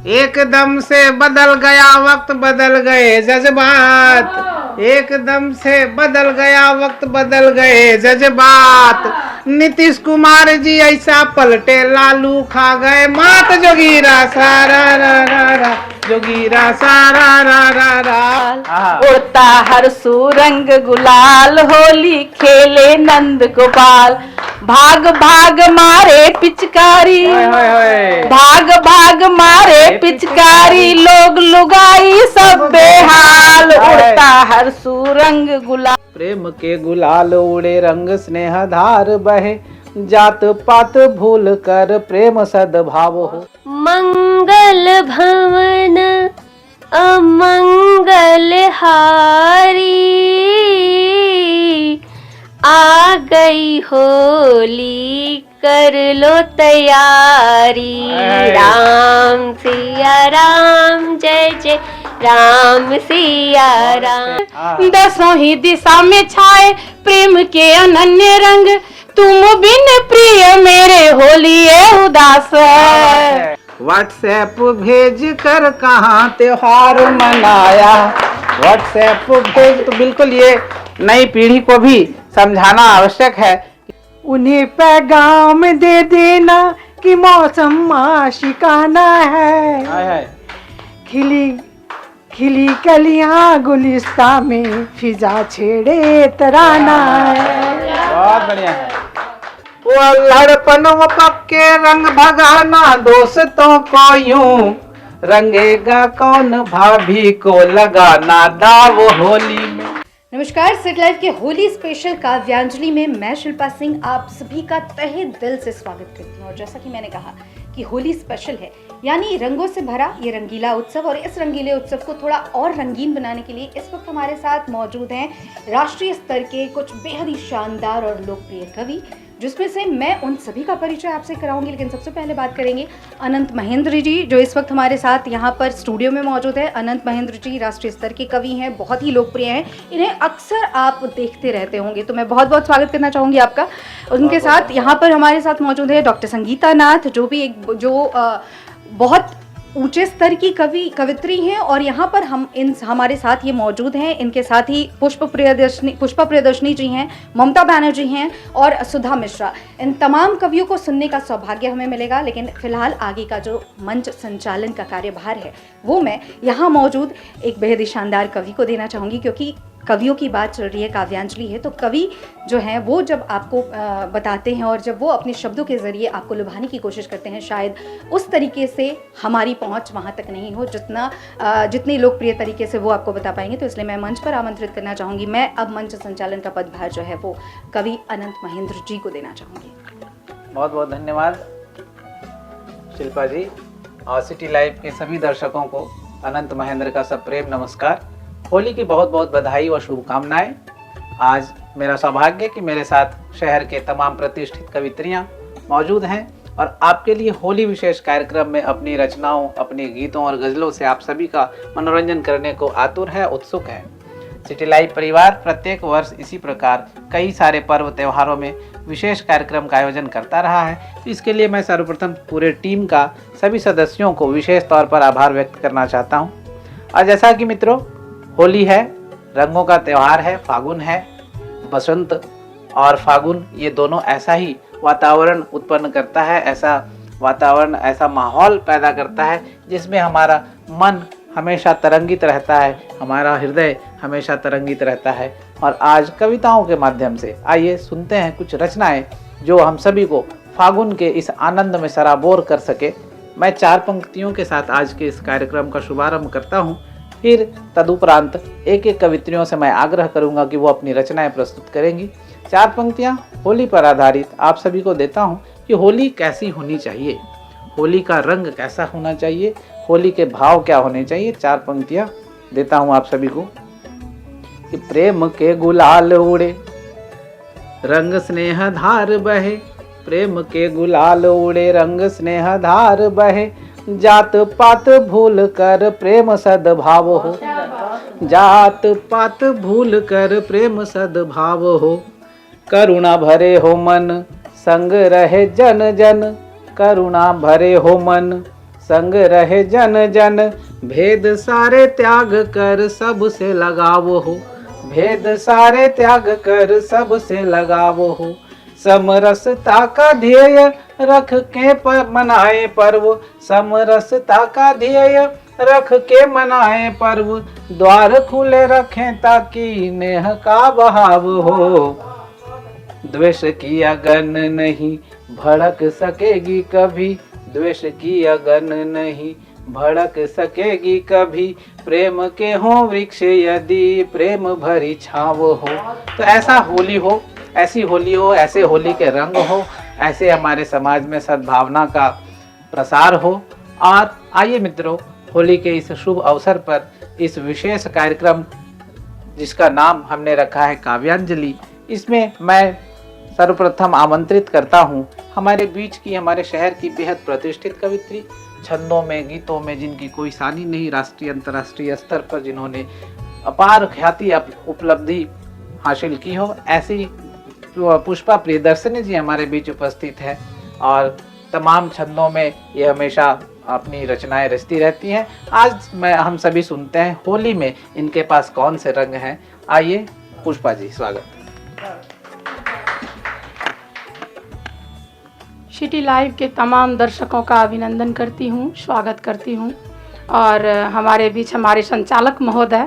एकदम से बदल गया वक्त, बदल गए जज्बात। एकदम से बदल गया वक्त, बदल गए जज्बात। नीतीश कुमार जी ऐसा पलटे, लालू खा गए मात। जोगीरा सारा रा रा रा, जोगीरा सारा रा रा रा। उड़ता हर सुरंग गुलाल, होली खेले नंद गोपाल। भाग भाग मारे पिचकारी, भाग भाग मारे पिचकारी, लोग लुगाई सब बेहाल। उड़ता हर सुरंग गुलाल। प्रेम के गुलाल उड़े, रंग स्नेह धार बहे, जात पात भूल कर प्रेम सद्भाव हो। मंगल भवन अमंगल हारी, आ गई होली कर लो तैयारी। राम सिया राम, जय जय राम सिया राम। दसों ही दिशा में छाए प्रेम के अनन्य रंग, तुम बिन प्रिय मेरे होली उदास है। व्हाट्सएप भेज कर कहाँ त्योहार मनाया। व्हाट्सएप भेज, तो बिल्कुल ये नई पीढ़ी को भी समझाना आवश्यक है। उन्हें पैगाम दे देना कि मौसम आशिकाना है। खिली खिली कलियां गुलिस्ता में फिजा छेड़े तराना है। बहुत बढ़िया है। वो लड़पनों पक्के रंग भगाना, दोस्तों को यूं रंगेगा कौन, भाभी को लगाना दाव होली में। नमस्कार, सिटी लाइव के होली स्पेशल काव्यांजलि में मैं शिल्पा सिंह आप सभी का तहे दिल से स्वागत करती हूँ। और जैसा कि मैंने कहा कि होली स्पेशल है, यानी रंगों से भरा ये रंगीला उत्सव, और इस रंगीले उत्सव को थोड़ा और रंगीन बनाने के लिए इस वक्त हमारे साथ मौजूद हैं राष्ट्रीय स्तर के कुछ बेहद ही शानदार और लोकप्रिय कवि, जिसमें से मैं उन सभी का परिचय आपसे कराऊंगी। लेकिन सबसे पहले बात करेंगे अनंत महेंद्र जी, जो इस वक्त हमारे साथ यहाँ पर स्टूडियो में मौजूद है। अनंत महेंद्र जी राष्ट्रीय स्तर के कवि हैं, बहुत ही लोकप्रिय हैं, इन्हें अक्सर आप देखते रहते होंगे, तो मैं बहुत बहुत स्वागत करना चाहूँगी आपका। उनके साथ यहाँ पर हमारे साथ मौजूद है डॉक्टर संगीता नाथ, जो भी बहुत ऊंचे स्तर की कवित्री हैं, और यहाँ पर हमारे साथ ये मौजूद हैं। इनके साथ ही पुष्पा प्रियदर्शनी जी हैं, ममता बनर्जी हैं और सुधा मिश्रा। इन तमाम कवियों को सुनने का सौभाग्य हमें मिलेगा। लेकिन फिलहाल आगे का जो मंच संचालन का कार्यभार है वो मैं यहाँ मौजूद एक बेहद ही शानदार कवि को देना चाहूँगी, क्योंकि कवियों की बात चल रही है, काव्यांजलि है, तो कवि जो हैं वो जब आपको बताते हैं और जब वो अपने शब्दों के ज़रिए आपको लुभाने की कोशिश करते हैं, शायद उस तरीके से हमारी पहुंच वहां तक नहीं हो जितनी लोकप्रिय तरीके से वो आपको बता पाएंगे। तो इसलिए मैं मंच पर आमंत्रित करना चाहूँगी। मैं अब मंच संचालन का पदभार जो है वो कवि अनंत महेंद्र जी को देना चाहूँगी। बहुत बहुत धन्यवाद शिल्पा जी, और सिटी लाइव के सभी दर्शकों को अनंत महेंद्र का सप्रेम नमस्कार। होली की बहुत बहुत बधाई और शुभकामनाएं। आज मेरा सौभाग्य कि मेरे साथ शहर के तमाम प्रतिष्ठित कवित्रियां मौजूद हैं और आपके लिए होली विशेष कार्यक्रम में अपनी रचनाओं, अपने गीतों और गज़लों से आप सभी का मनोरंजन करने को आतुर है, उत्सुक है। सिटी लाइव परिवार प्रत्येक वर्ष इसी प्रकार कई सारे पर्व त्योहारों में विशेष कार्यक्रम का आयोजन करता रहा है। तो इसके लिए मैं सर्वप्रथम पूरे टीम का सभी सदस्यों को विशेष तौर पर आभार व्यक्त करना चाहता हूँ। और जैसा कि मित्रों, होली है, रंगों का त्यौहार है, फागुन है, बसंत और फागुन ये दोनों ऐसा ही वातावरण उत्पन्न करता है, ऐसा वातावरण, ऐसा माहौल पैदा करता है जिसमें हमारा मन हमेशा तरंगित रहता है, हमारा हृदय हमेशा तरंगित रहता है। और आज कविताओं के माध्यम से आइए सुनते हैं कुछ रचनाएं जो हम सभी को फागुन के इस आनंद में सराबोर कर सके। मैं 4 पंक्तियों के साथ आज के इस कार्यक्रम का शुभारंभ करता हूँ, फिर तदुपरांत एक एक कवित्रियों से मैं आग्रह करूंगा कि वो अपनी रचनाएं प्रस्तुत करेंगी। 4 पंक्तियां होली पर आधारित आप सभी को देता हूं कि होली कैसी होनी चाहिए, होली का रंग कैसा होना चाहिए, होली के भाव क्या होने चाहिए। 4 पंक्तियां देता हूं आप सभी को कि प्रेम के गुलाल उड़े, रंग स्नेह धार बहे, प्रेम के गुलाल उड़े, रंग स्नेह धार बहे, जात पात भूल कर प्रेम सद्भाव हो, जात पात भूल कर प्रेम सद्भाव हो, करुणा भरे हो मन संग रहे जन जन, करुणा भरे हो मन संग रहे जन जन, भेद सारे त्याग कर सबसे लगावो हो, भेद सारे त्याग कर सबसे लगावो हो। समरसता का ध्येय रख के मनाए पर्व, समरसता का ध्येय रख के मनाए पर्व, द्वार खुले रखें ताकि नेह का बहाव हो। द्वेष की अगन नहीं भड़क सकेगी कभी, द्वेष की अगन नहीं भड़क सकेगी कभी, प्रेम के हो वृक्ष यदि प्रेम भरी छाव हो। तो ऐसा होली हो, ऐसी होली हो, ऐसे होली के रंग हो, ऐसे हमारे समाज में सद्भावना का प्रसार हो। और आइए मित्रों, होली के इस शुभ अवसर पर इस विशेष कार्यक्रम जिसका नाम हमने रखा है काव्यांजलि, इसमें मैं सर्वप्रथम आमंत्रित करता हूँ हमारे बीच की, हमारे शहर की बेहद प्रतिष्ठित कवित्री, छंदों में गीतों में जिनकी कोई सानी नहीं, राष्ट्रीय अंतर्राष्ट्रीय स्तर पर जिन्होंने अपार ख्याति उपलब्धि हासिल की हो, ऐसी पुष्पा प्रियदर्शनी जी हमारे बीच उपस्थित है। और तमाम छंदों में ये हमेशा अपनी रचनाएं रचती रहती हैं। आज हम सभी सुनते हैं होली में इनके पास कौन से रंग हैं। आइए पुष्पा जी, स्वागत। सिटी लाइव के तमाम दर्शकों का अभिनंदन करती हूँ, स्वागत करती हूँ। और हमारे बीच हमारे संचालक महोदय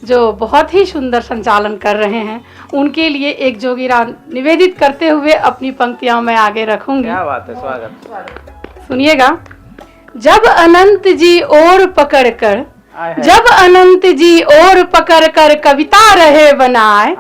जो बहुत ही सुंदर संचालन कर रहे हैं, उनके लिए एक जोगीरा निवेदित करते हुए अपनी पंक्तियां मैं आगे रखूंगी। क्या बात है, स्वागत। सुनिएगा। जब अनंत जी और पकड़ कर, जब अनंत जी और पकड़ कर कविता रहे बनाए,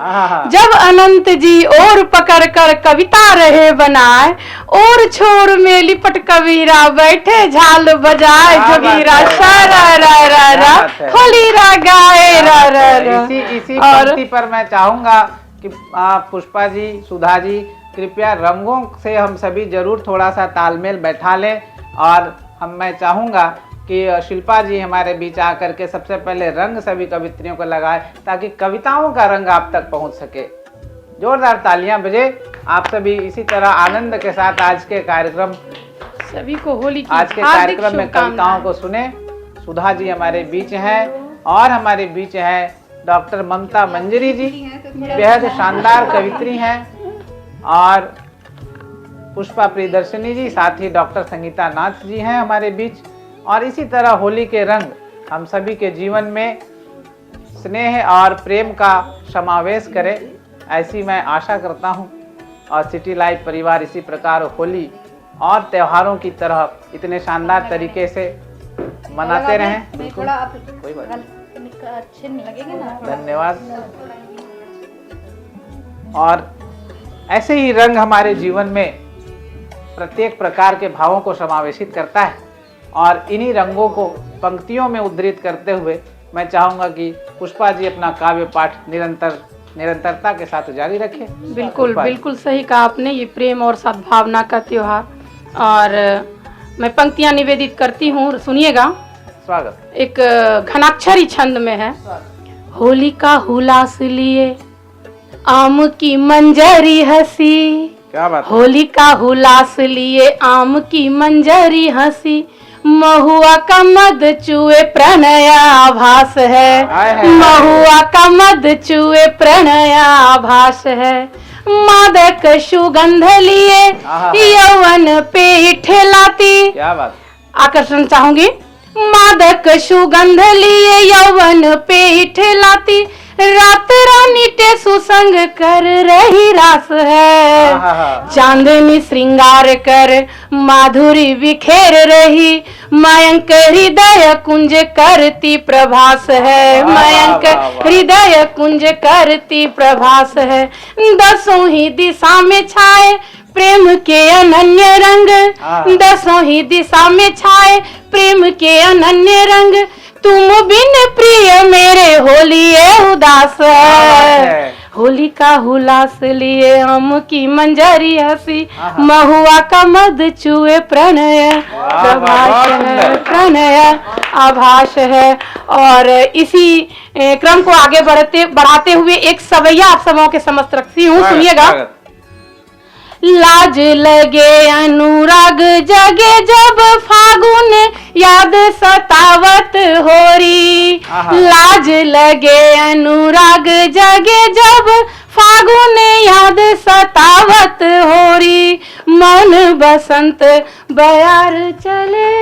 जब अनंत जी और पकड़ कर कविता रहे बनाए, और छोर में लिपट कबीरा बैठे झाल बजाए, जोगीरा सारा रा रा रा होली रा गाए रा रा रा। इसी पंक्ति पर मैं चाहूंगा कि आप पुष्पा जी, सुधा जी, कृपया रंगों से हम सभी जरूर थोड़ा सा तालमेल बैठा लें। और मैं चाहूंगा कि शिल्पा जी हमारे बीच आकर के सबसे पहले रंग सभी कवित्रियों को लगाए, ताकि कविताओं का रंग आप तक पहुंच सके। जोरदार तालियां बजे। आप सभी इसी तरह आनंद के साथ आज के कार्यक्रम, सभी को होली की आज के कार्यक्रम में कविताओं को सुने। सुधा जी हमारे बीच हैं और हमारे बीच है डॉक्टर ममता मंजरी जी, बेहद शानदार कवित्री हैं। और पुष्पा प्रियदर्शनी जी, साथ ही डॉक्टर संगीता नाथ जी हैं हमारे बीच। और इसी तरह होली के रंग हम सभी के जीवन में स्नेह और प्रेम का समावेश करे, ऐसी मैं आशा करता हूं। और सिटी लाइव परिवार इसी प्रकार होली और त्योहारों की तरह इतने शानदार तरीके से मनाते रहें। बिल्कुल, कोई बात नहीं, धन्यवाद। और ऐसे ही रंग हमारे जीवन में प्रत्येक प्रकार के भावों को समावेशित करता है। और इन्हीं रंगों को पंक्तियों में उद्धृत करते हुए मैं चाहूंगा कि पुष्पा जी अपना काव्य पाठ निरंतरता के साथ जारी रखें। बिल्कुल बिल्कुल सही कहा आपने। ये प्रेम और सद्भावना का त्योहार, और मैं पंक्तियां निवेदित करती हूँ, सुनिएगा। स्वागत। एक घनाक्षरी छंद में है। होली का हुलास लिए आम की मंजरी हंसी, क्या बात। होली का हुलास लिए आम की मंजरी हंसी, महुआ का मद चुए प्रणय आभास है, महुआ का मद चुए प्रणय आभास है, मादक सुगंध लिए यौवन पे ठेलाती। क्या बात। आकर्षण चाहूंगी। मादक सुगंध लिए यौवन पे ठेलाती, रात रानी ते सुसंग कर रही रास है, चांदनी श्रृंगार कर माधुरी बिखेर रही, मयंक हृदय कुंज करती प्रभास है, मयंक हृदय कुंज करती प्रभास है, दसों ही दिशा में छाए प्रेम के अनन्य रंग, दसों ही दिशा में छाए प्रेम के अनन्य रंग, तुम बिन प्रिय मेरे होली उदास है, होली का हुलास लिए आम की मंजरी हंसी, महुआ का मद चुए प्रणय प्रभास है, प्रणय आभास है। और इसी क्रम को आगे बढ़ाते हुए एक सवैया आप सबों के समक्ष रखती हूँ, सुनिएगा। लाज लगे अनुराग जगे जब फागुन याद सतावत होरी। लाज लगे अनुराग जगे जब फागुन याद सतावत होरी। मौन बसंत बयार चले,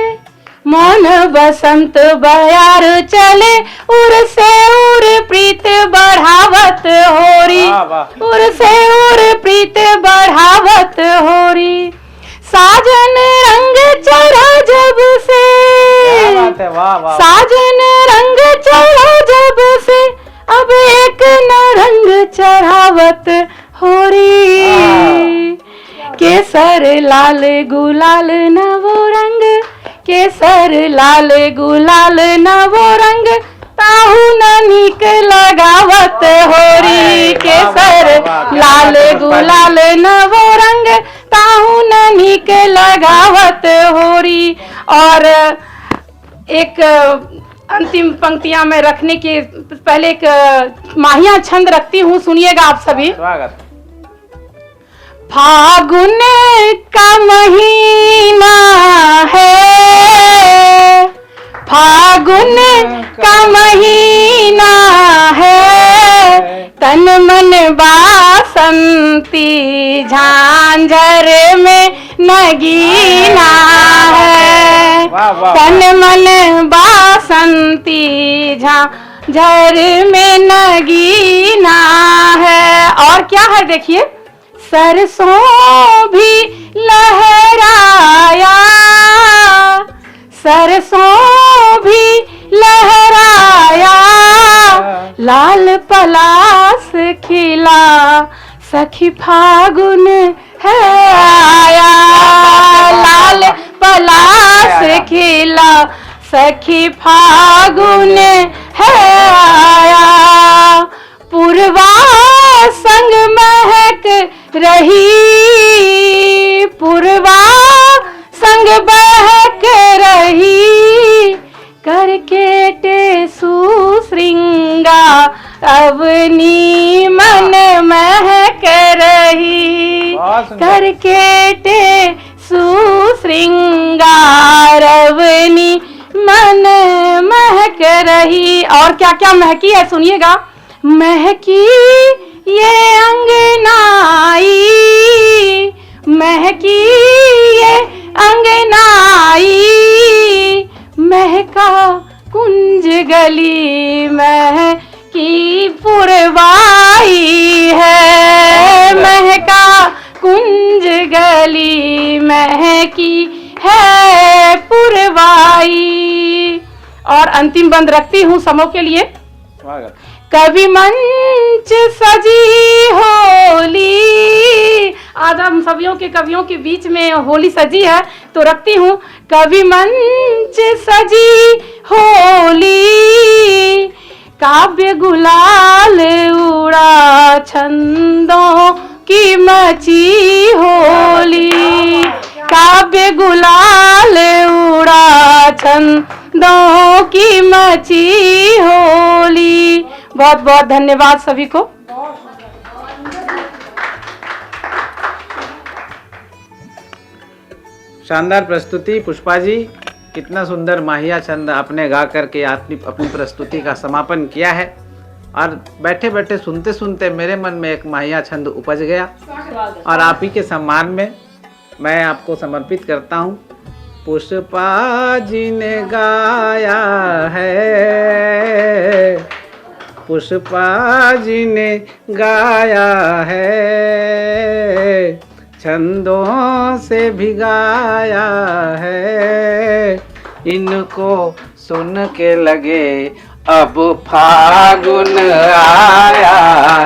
मौन बसंत बयार चले, उर से उर प्रीत बढ़ावत होरी। उर से उर प्रीत बढ़ावत होरी। साजन रंग चढ़ा जब से, साजन रंग चढ़ा जब से, अब एक न रंग चढ़ावत होरी। केसर लाल गुलाल नवो रंग, केसर लाल गुलाल नवो रंग, ताहू न नीक लगावत होरी। केसर लाल गुलाल नवो रंग, ताहू न नीक लगावत होरी। और एक अंतिम पंक्तियां में रखने के पहले एक माहिया छंद रखती हूँ, सुनिएगा आप सभी। स्वागत। फागुन का महीना है, फागुन का महीना है, तन मन बासंती झांझर में नगीना है। तन मन बासंती झांझर में नगीना है। और क्या है देखिए, सरसों भी लहराया, सरसों भी लहराया, लाल पलास खिला, सखी फागुन है आया। लाल पलास खिला, सखी फागुन है आया। पूर्वा संग महक रही, पूर्वा संग बहक रही, करके टेसु श्रृंगा अवनी मन महक रही। करके टेसु श्रृंगार अवनी मन महक रही। और क्या क्या महकी है सुनिएगा। महकी ये अंगनाई, महकी ये अंगनाई, महका कुंज गली महकी पुरवाई है। महका कुंज गली महकी है पुरवाई। और अंतिम बंद रखती हूँ समों के लिए। स्वागत। कवि मंच सजी होली, आज हम सभियों के कवियों के बीच में होली सजी है तो रखती हूँ। कवि मंच सजी होली, काव्य गुलाल उड़ा, छंदों की मची होली। काव्य गुलाल उड़ा, छंदों की मची होली। बहुत बहुत धन्यवाद सभी को। शानदार प्रस्तुति पुष्पा जी, कितना सुंदर माहिया छंद आपने गा करके अपनी प्रस्तुति का समापन किया है। और बैठे बैठे सुनते सुनते मेरे मन में एक माहिया छंद उपज गया और आप ही के सम्मान में मैं आपको समर्पित करता हूँ। पुष्पा जी ने गाया है, पुष्पा जी ने गाया है, छंदों से भिगाया है, इनको सुन के लगे अब फागुन आया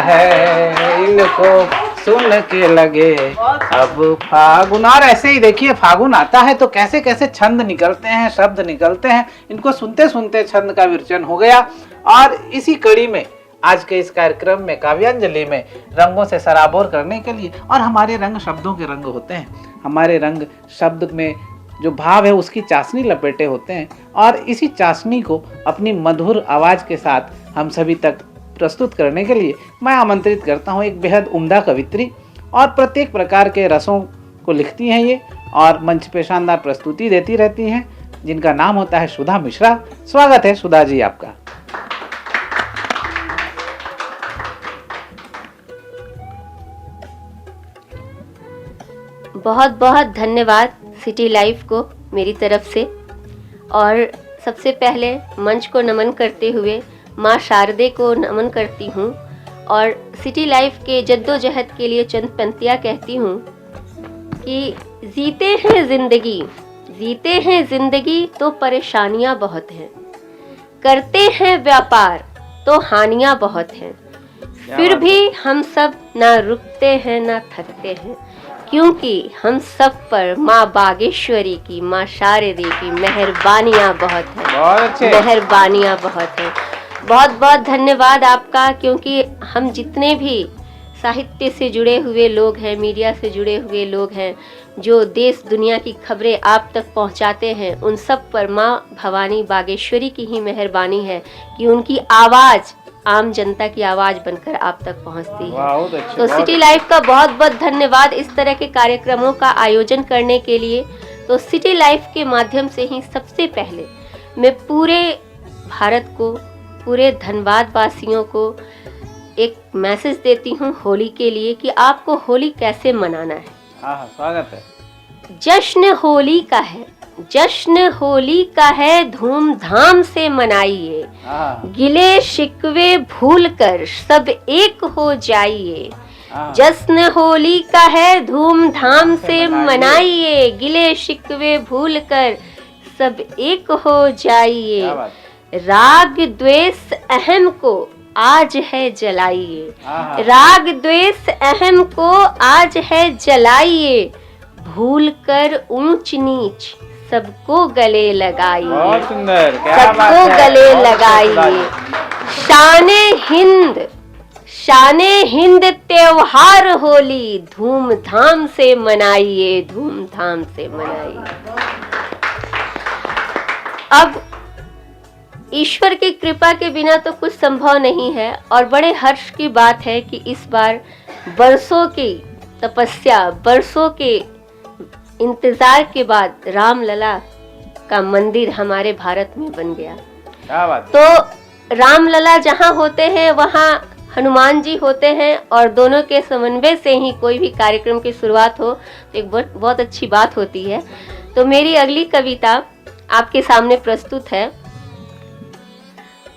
है, इनको सुन के लगे अब फागुन। और ऐसे ही देखिए फागुन आता है तो कैसे कैसे छंद निकलते हैं, शब्द निकलते हैं, इनको सुनते सुनते छंद का विरचन हो गया। और इसी कड़ी में आज के इस कार्यक्रम में काव्यांजलि में रंगों से सराबोर करने के लिए, और हमारे रंग शब्दों के रंग होते हैं, हमारे रंग शब्द में जो भाव है उसकी चाशनी लपेटे होते हैं, और इसी चाशनी को अपनी मधुर आवाज़ के साथ हम सभी तक प्रस्तुत करने के लिए मैं आमंत्रित करता हूँ एक बेहद उम्दा कवित्री और प्रत्येक प्रकार के रसों को लिखती हैं ये, और मंच पे शानदार प्रस्तुति देती रहती हैं, जिनका नाम होता है सुधा मिश्रा। स्वागत है सुधा जी आपका। बहुत बहुत धन्यवाद सिटी लाइफ को मेरी तरफ से। और सबसे पहले मंच को नमन करते हुए माँ शारदे को नमन करती हूँ और सिटी लाइफ के जद्दोजहद के लिए चंद पंक्तियाँ कहती हूँ कि जीते हैं जिंदगी तो परेशानियाँ बहुत हैं, करते हैं व्यापार तो हानियाँ बहुत हैं, फिर भी हम सब ना रुकते हैं ना थकते हैं, क्योंकि हम सब पर माँ बागेश्वरी की, माँ शारदे की मेहरबानियाँ बहुत हैं। बहुत अच्छे। मेहरबानियाँ बहुत हैं। बहुत बहुत धन्यवाद आपका, क्योंकि हम जितने भी साहित्य से जुड़े हुए लोग हैं, मीडिया से जुड़े हुए लोग हैं, जो देश दुनिया की खबरें आप तक पहुंचाते हैं, उन सब पर माँ भवानी बागेश्वरी की ही मेहरबानी है कि उनकी आवाज़ आम जनता की आवाज़ बनकर आप तक पहुंचती है। तो सिटी लाइफ का बहुत बहुत धन्यवाद इस तरह के कार्यक्रमों का आयोजन करने के लिए। तो सिटी लाइफ के माध्यम से ही सबसे पहले मैं पूरे भारत को, पूरे धनबाद वासियों को एक मैसेज देती हूँ होली के लिए कि आपको होली कैसे मनाना है। हाँ, स्वागत है। जश्न होली का है धूमधाम से मनाइए, गिले शिकवे भूल कर सब एक हो जाइए। जश्न होली का है धूमधाम से मनाइए, गिले शिकवे भूल कर सब एक हो जाइए। राग द्वेष अहम को आज है जलाइए, राग द्वेष अहम को आज है जलाइए, भूल कर ऊंच नीच सबको गले लगाइए। बहुत सुंदर, सबको गले लगाइए। शाने हिंद त्योहार होली धूमधाम से मनाइए, धूमधाम से मनाइए। अब ईश्वर की कृपा के बिना तो कुछ संभव नहीं है, और बड़े हर्ष की बात है कि इस बार बरसों की तपस्या, बरसों के इंतजार के बाद रामलला का मंदिर हमारे भारत में बन गया। क्या बात। तो रामलला जहाँ होते हैं वहाँ हनुमान जी होते हैं, और दोनों के समन्वय से ही कोई भी कार्यक्रम की शुरुआत हो तो एक बहुत अच्छी बात होती है। तो मेरी अगली कविता आपके सामने प्रस्तुत है।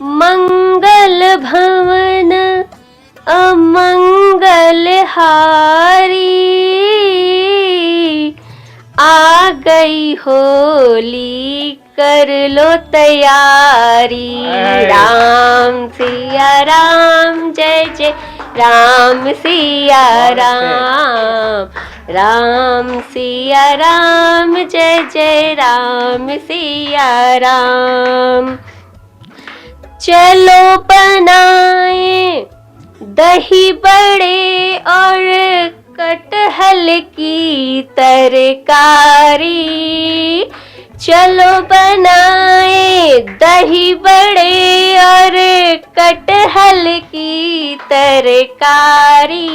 मंगल भवन अमंगल हारी, आ गई होली कर लो तैयारी। राम सिया राम जय जय राम सिया राम, राम सिया राम जय जय राम सिया राम। चलो बनाए दही बड़े और कटहल की तरकारी, चलो बनाए दही बड़े और कटहल की तरकारी।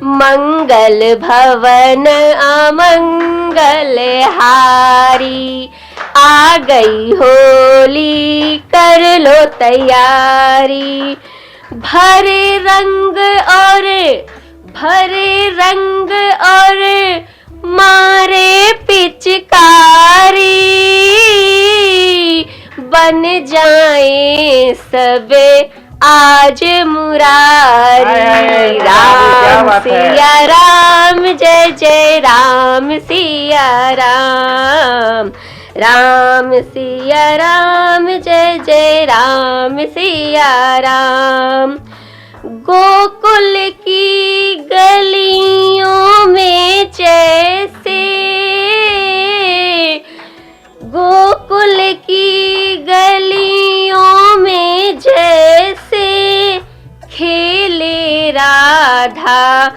मंगल भवन अमंगल हारी, आ गई होली कर लो तैयारी। भरे रंग और मारे पिचकारी, बन जाए सब आज मुरारी। राम सिया राम जय जय राम सिया राम, राम सिया राम जय जय राम सिया राम। गोकुल की गलियों में जैसे, गोकुल की गलियों में जैसे खेले राधा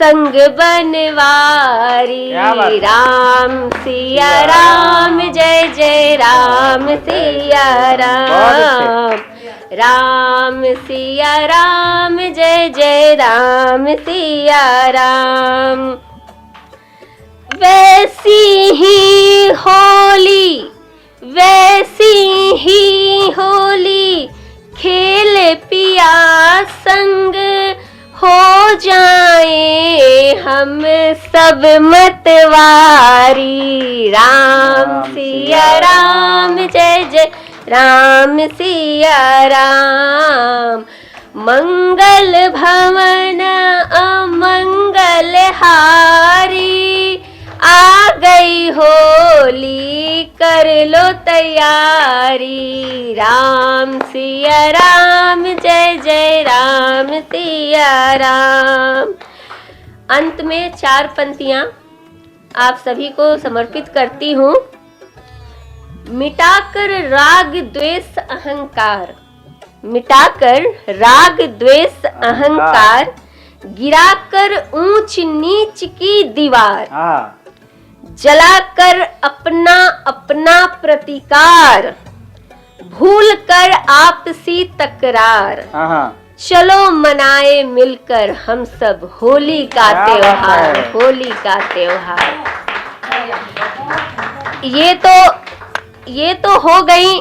संग बनवारी। राम सिया राम जय जय राम सिया राम, राम सिया राम जय जय राम सिया राम। वैसी ही होली खेल पिया संग हो जाए हम सब मतवारी। राम सिया राम जय जय राम सिया राम। मंगल भवन अमंगल हारी आ गई होली कर लो तैयारी। राम सिया राम जय जय राम सिया राम। अंत में 4 पंक्तियां आप सभी को समर्पित करती हूँ। मिटाकर राग द्वेष अहंकार, मिटाकर राग द्वेष अहंकार, गिराकर ऊंच नीच की दीवार, जलाकर अपना अपना प्रतिकार, भूल कर आपसी तकरार, चलो मनाए मिलकर हम सब होली का त्योहार, होली का त्योहार। ये तो हो गई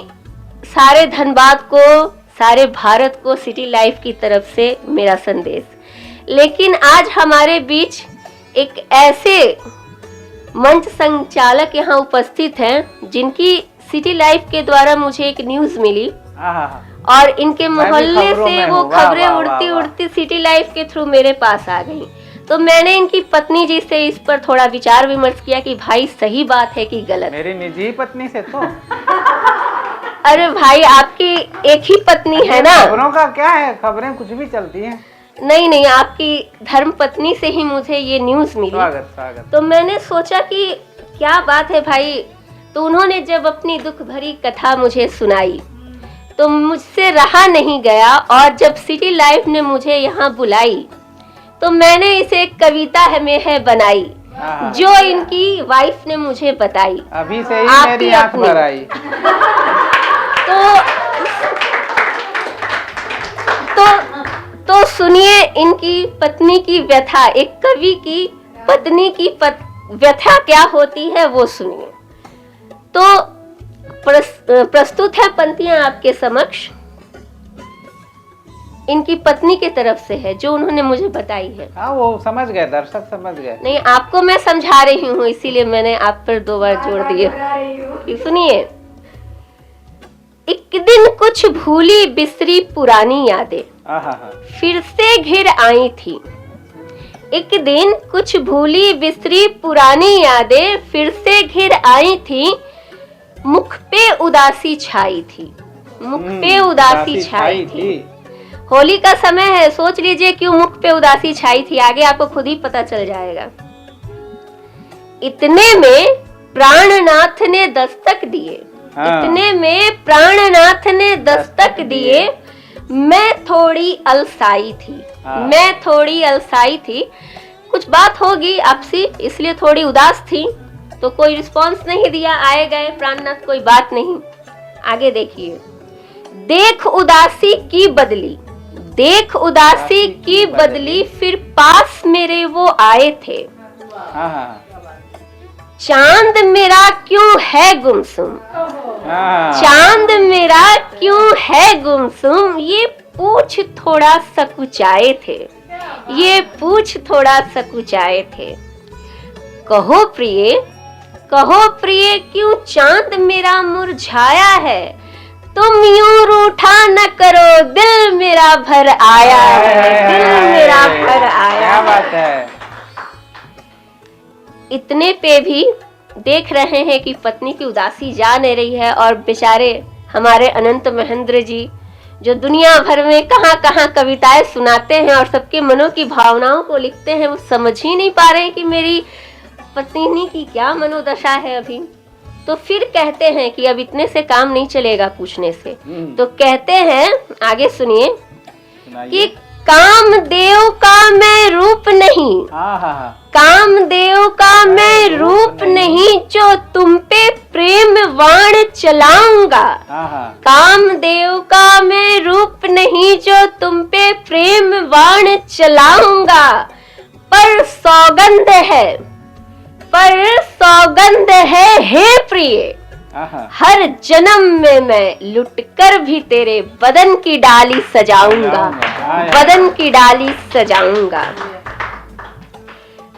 सारे धनबाद को, सारे भारत को सिटी लाइफ की तरफ से मेरा संदेश। लेकिन आज हमारे बीच एक ऐसे मंच संचालक यहाँ उपस्थित हैं जिनकी सिटी लाइफ के द्वारा मुझे एक न्यूज मिली और इनके मोहल्ले से वो खबरें उड़ती उड़ती सिटी लाइफ के थ्रू मेरे पास आ गई। तो मैंने इनकी पत्नी जी से इस पर थोड़ा विचार विमर्श किया कि भाई सही बात है कि गलत। मेरी निजी पत्नी से तो अरे भाई आपकी एक ही पत्नी है ना। खबरों का क्या है, खबरें कुछ भी चलती हैं। नहीं, आपकी धर्म पत्नी से ही मुझे ये न्यूज मिली। स्वागत। तो मैंने सोचा कि क्या बात है भाई। तो उन्होंने जब अपनी दुख भरी कथा मुझे सुनाई तो मुझसे रहा नहीं गया और जब सिटी लाइफ ने मुझे यहाँ बुलाई तो मैंने इसे एक कविता है बनाई जो इनकी वाइफ ने मुझे बताई। अभी से ही मेरी आंख भर आई। तो सुनिए इनकी पत्नी की व्यथा, एक कवि की पत्नी की व्यथा क्या होती है वो सुनिए। तो प्रस्तुत है पंक्तियां आपके समक्ष। इनकी पत्नी की तरफ से है जो उन्होंने मुझे बताई है। हाँ वो समझ गए, दर्शक समझ गए। नहीं आपको मैं समझा रही हूँ इसीलिए मैंने आप पर 2 बार जोड़ दिए। सुनिए। एक दिन कुछ भूली बिसरी पुरानी यादें फिर से घिर आई थी। एक दिन कुछ भूली बिसरी पुरानी यादें फिर से घिर आई थी। मुख पे उदासी छाई थी, मुख पे उदासी छाई थी। होली का समय है, सोच लीजिए क्यों मुख पे उदासी छाई थी। आगे आपको खुद ही पता चल जाएगा। इतने में प्राणनाथ ने दस्तक दिए, इतने में प्राणनाथ ने दस्तक दिए। मैं थोड़ी अलसाई थी, मैं थोड़ी अलसाई थी। कुछ बात होगी आपसी इसलिए थोड़ी उदास थी। तो कोई रिस्पांस नहीं दिया, आए गए प्राणनाथ, कोई बात नहीं। आगे देखिए। देख उदासी की बदली, देख उदासी की बदली फिर पास मेरे वो आए थे। चांद मेरा क्यों है गुमसुम, चांद मेरा क्यों है गुमसुम। ये पूछ थोड़ा सकुचाए थे, ये पूछ थोड़ा सकुचाए थे। कहो प्रिय, कहो प्रिय क्यों चांद मेरा मुरझाया है। तुम यूं रूठा न करो, दिल मेरा भर आया है, दिल मेरा भर आया। क्या बात है। इतने पे भी देख रहे हैं कि पत्नी की उदासी जा नहीं रही है और बेचारे हमारे अनंत महेंद्र जी जो दुनिया भर में कहां कहां कविताएं सुनाते हैं और सबके मनों की भावनाओं को लिखते हैं, वो समझ ही नहीं पा रहे हैं कि मेरी पत्नी की क्या मनोदशा है अभी। तो फिर कहते हैं कि अब इतने से काम नहीं चलेगा पूछने से। तो कहते हैं, आगे सुनिए कि कामदेव का मैं रूप नहीं, कामदेव का मैं रूप नहीं जो तुम पे प्रेम बाण चलाऊंगा। कामदेव का मैं रूप नहीं जो तुम पे प्रेम बाण चलाऊंगा। पर सौगंध है हे प्रिय, हर जन्म में मैं लुटकर भी तेरे बदन की डाली सजाऊंगा, बदन की डाली सजाऊंगा।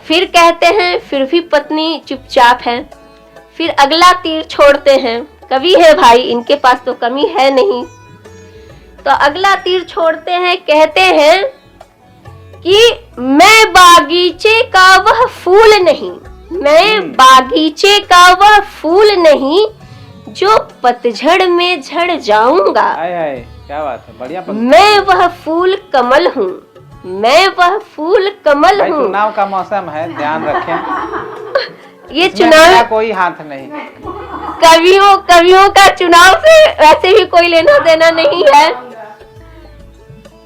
फिर कहते हैं, फिर भी पत्नी चुपचाप है। फिर अगला तीर छोड़ते हैं। कवि है भाई, इनके पास तो कमी है नहीं। तो अगला तीर छोड़ते हैं, कहते हैं कि मैं बागीचे का वह फूल नहीं, मैं बागीचे का वह फूल नहीं जो पतझड़ में झड़ जाऊंगा। क्या बात है, बढ़िया। मैं वह फूल कमल हूँ, मैं वह फूल कमल हूँ। चुनाव का मौसम है, ध्यान रखें। ये चुनाव कोई हाथ नहीं, कवियों का चुनाव से वैसे भी कोई लेना देना नहीं है।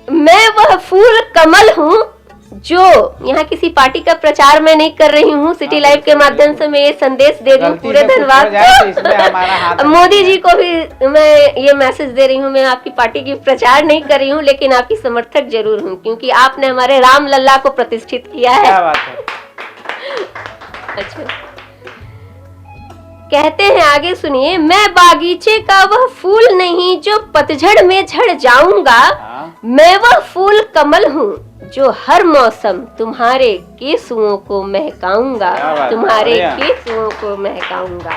मैं वह फूल कमल हूँ जो, यहाँ किसी पार्टी का प्रचार मैं नहीं कर रही हूँ, सिटी लाइव के माध्यम से मैं ये संदेश दे रही हूँ। पूरे धन्यवाद। मोदी जी को भी मैं ये मैसेज दे रही हूँ, मैं आपकी पार्टी की प्रचार नहीं कर रही हूँ, लेकिन आपकी समर्थक जरूर हूँ, क्योंकि आपने हमारे राम लल्ला को प्रतिष्ठित किया है। क्या बात है। अच्छा, कहते हैं आगे सुनिए, मैं बागीचे का वह फूल नहीं जो पतझड़ में झड़ जाऊंगा। मैं वह फूल कमल हूँ जो हर मौसम तुम्हारे केसुओं को महकाऊंगा, तुम्हारे केसुओं को महकाऊंगा।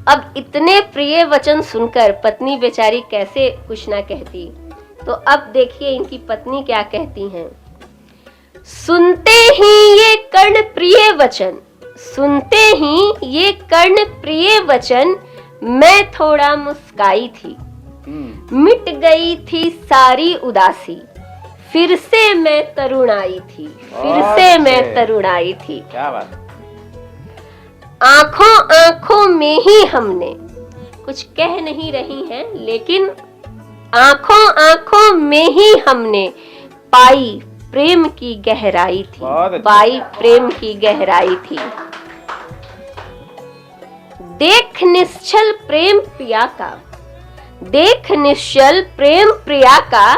अब इतने प्रिय वचन सुनकर पत्नी बेचारी कैसे कुछ ना कहती। तो अब देखिए इनकी पत्नी क्या कहती हैं। सुनते ही ये कर्ण प्रिय वचन, सुनते ही ये कर्ण प्रिय वचन, मैं थोड़ा मुस्काई थी, मिट गई थी सारी उदासी, फिर से मैं तरुण आई थी, फिर से मैं तरुण आई थी। क्या बात। आंखों आंखों में ही हमने, कुछ कह नहीं रही हैं, लेकिन आंखों आंखों में ही हमने पाई प्रेम की गहराई थी, पाई प्रेम की गहराई थी। देख निश्चल प्रेम प्रिया का, देख निश्चल प्रेम प्रिया का,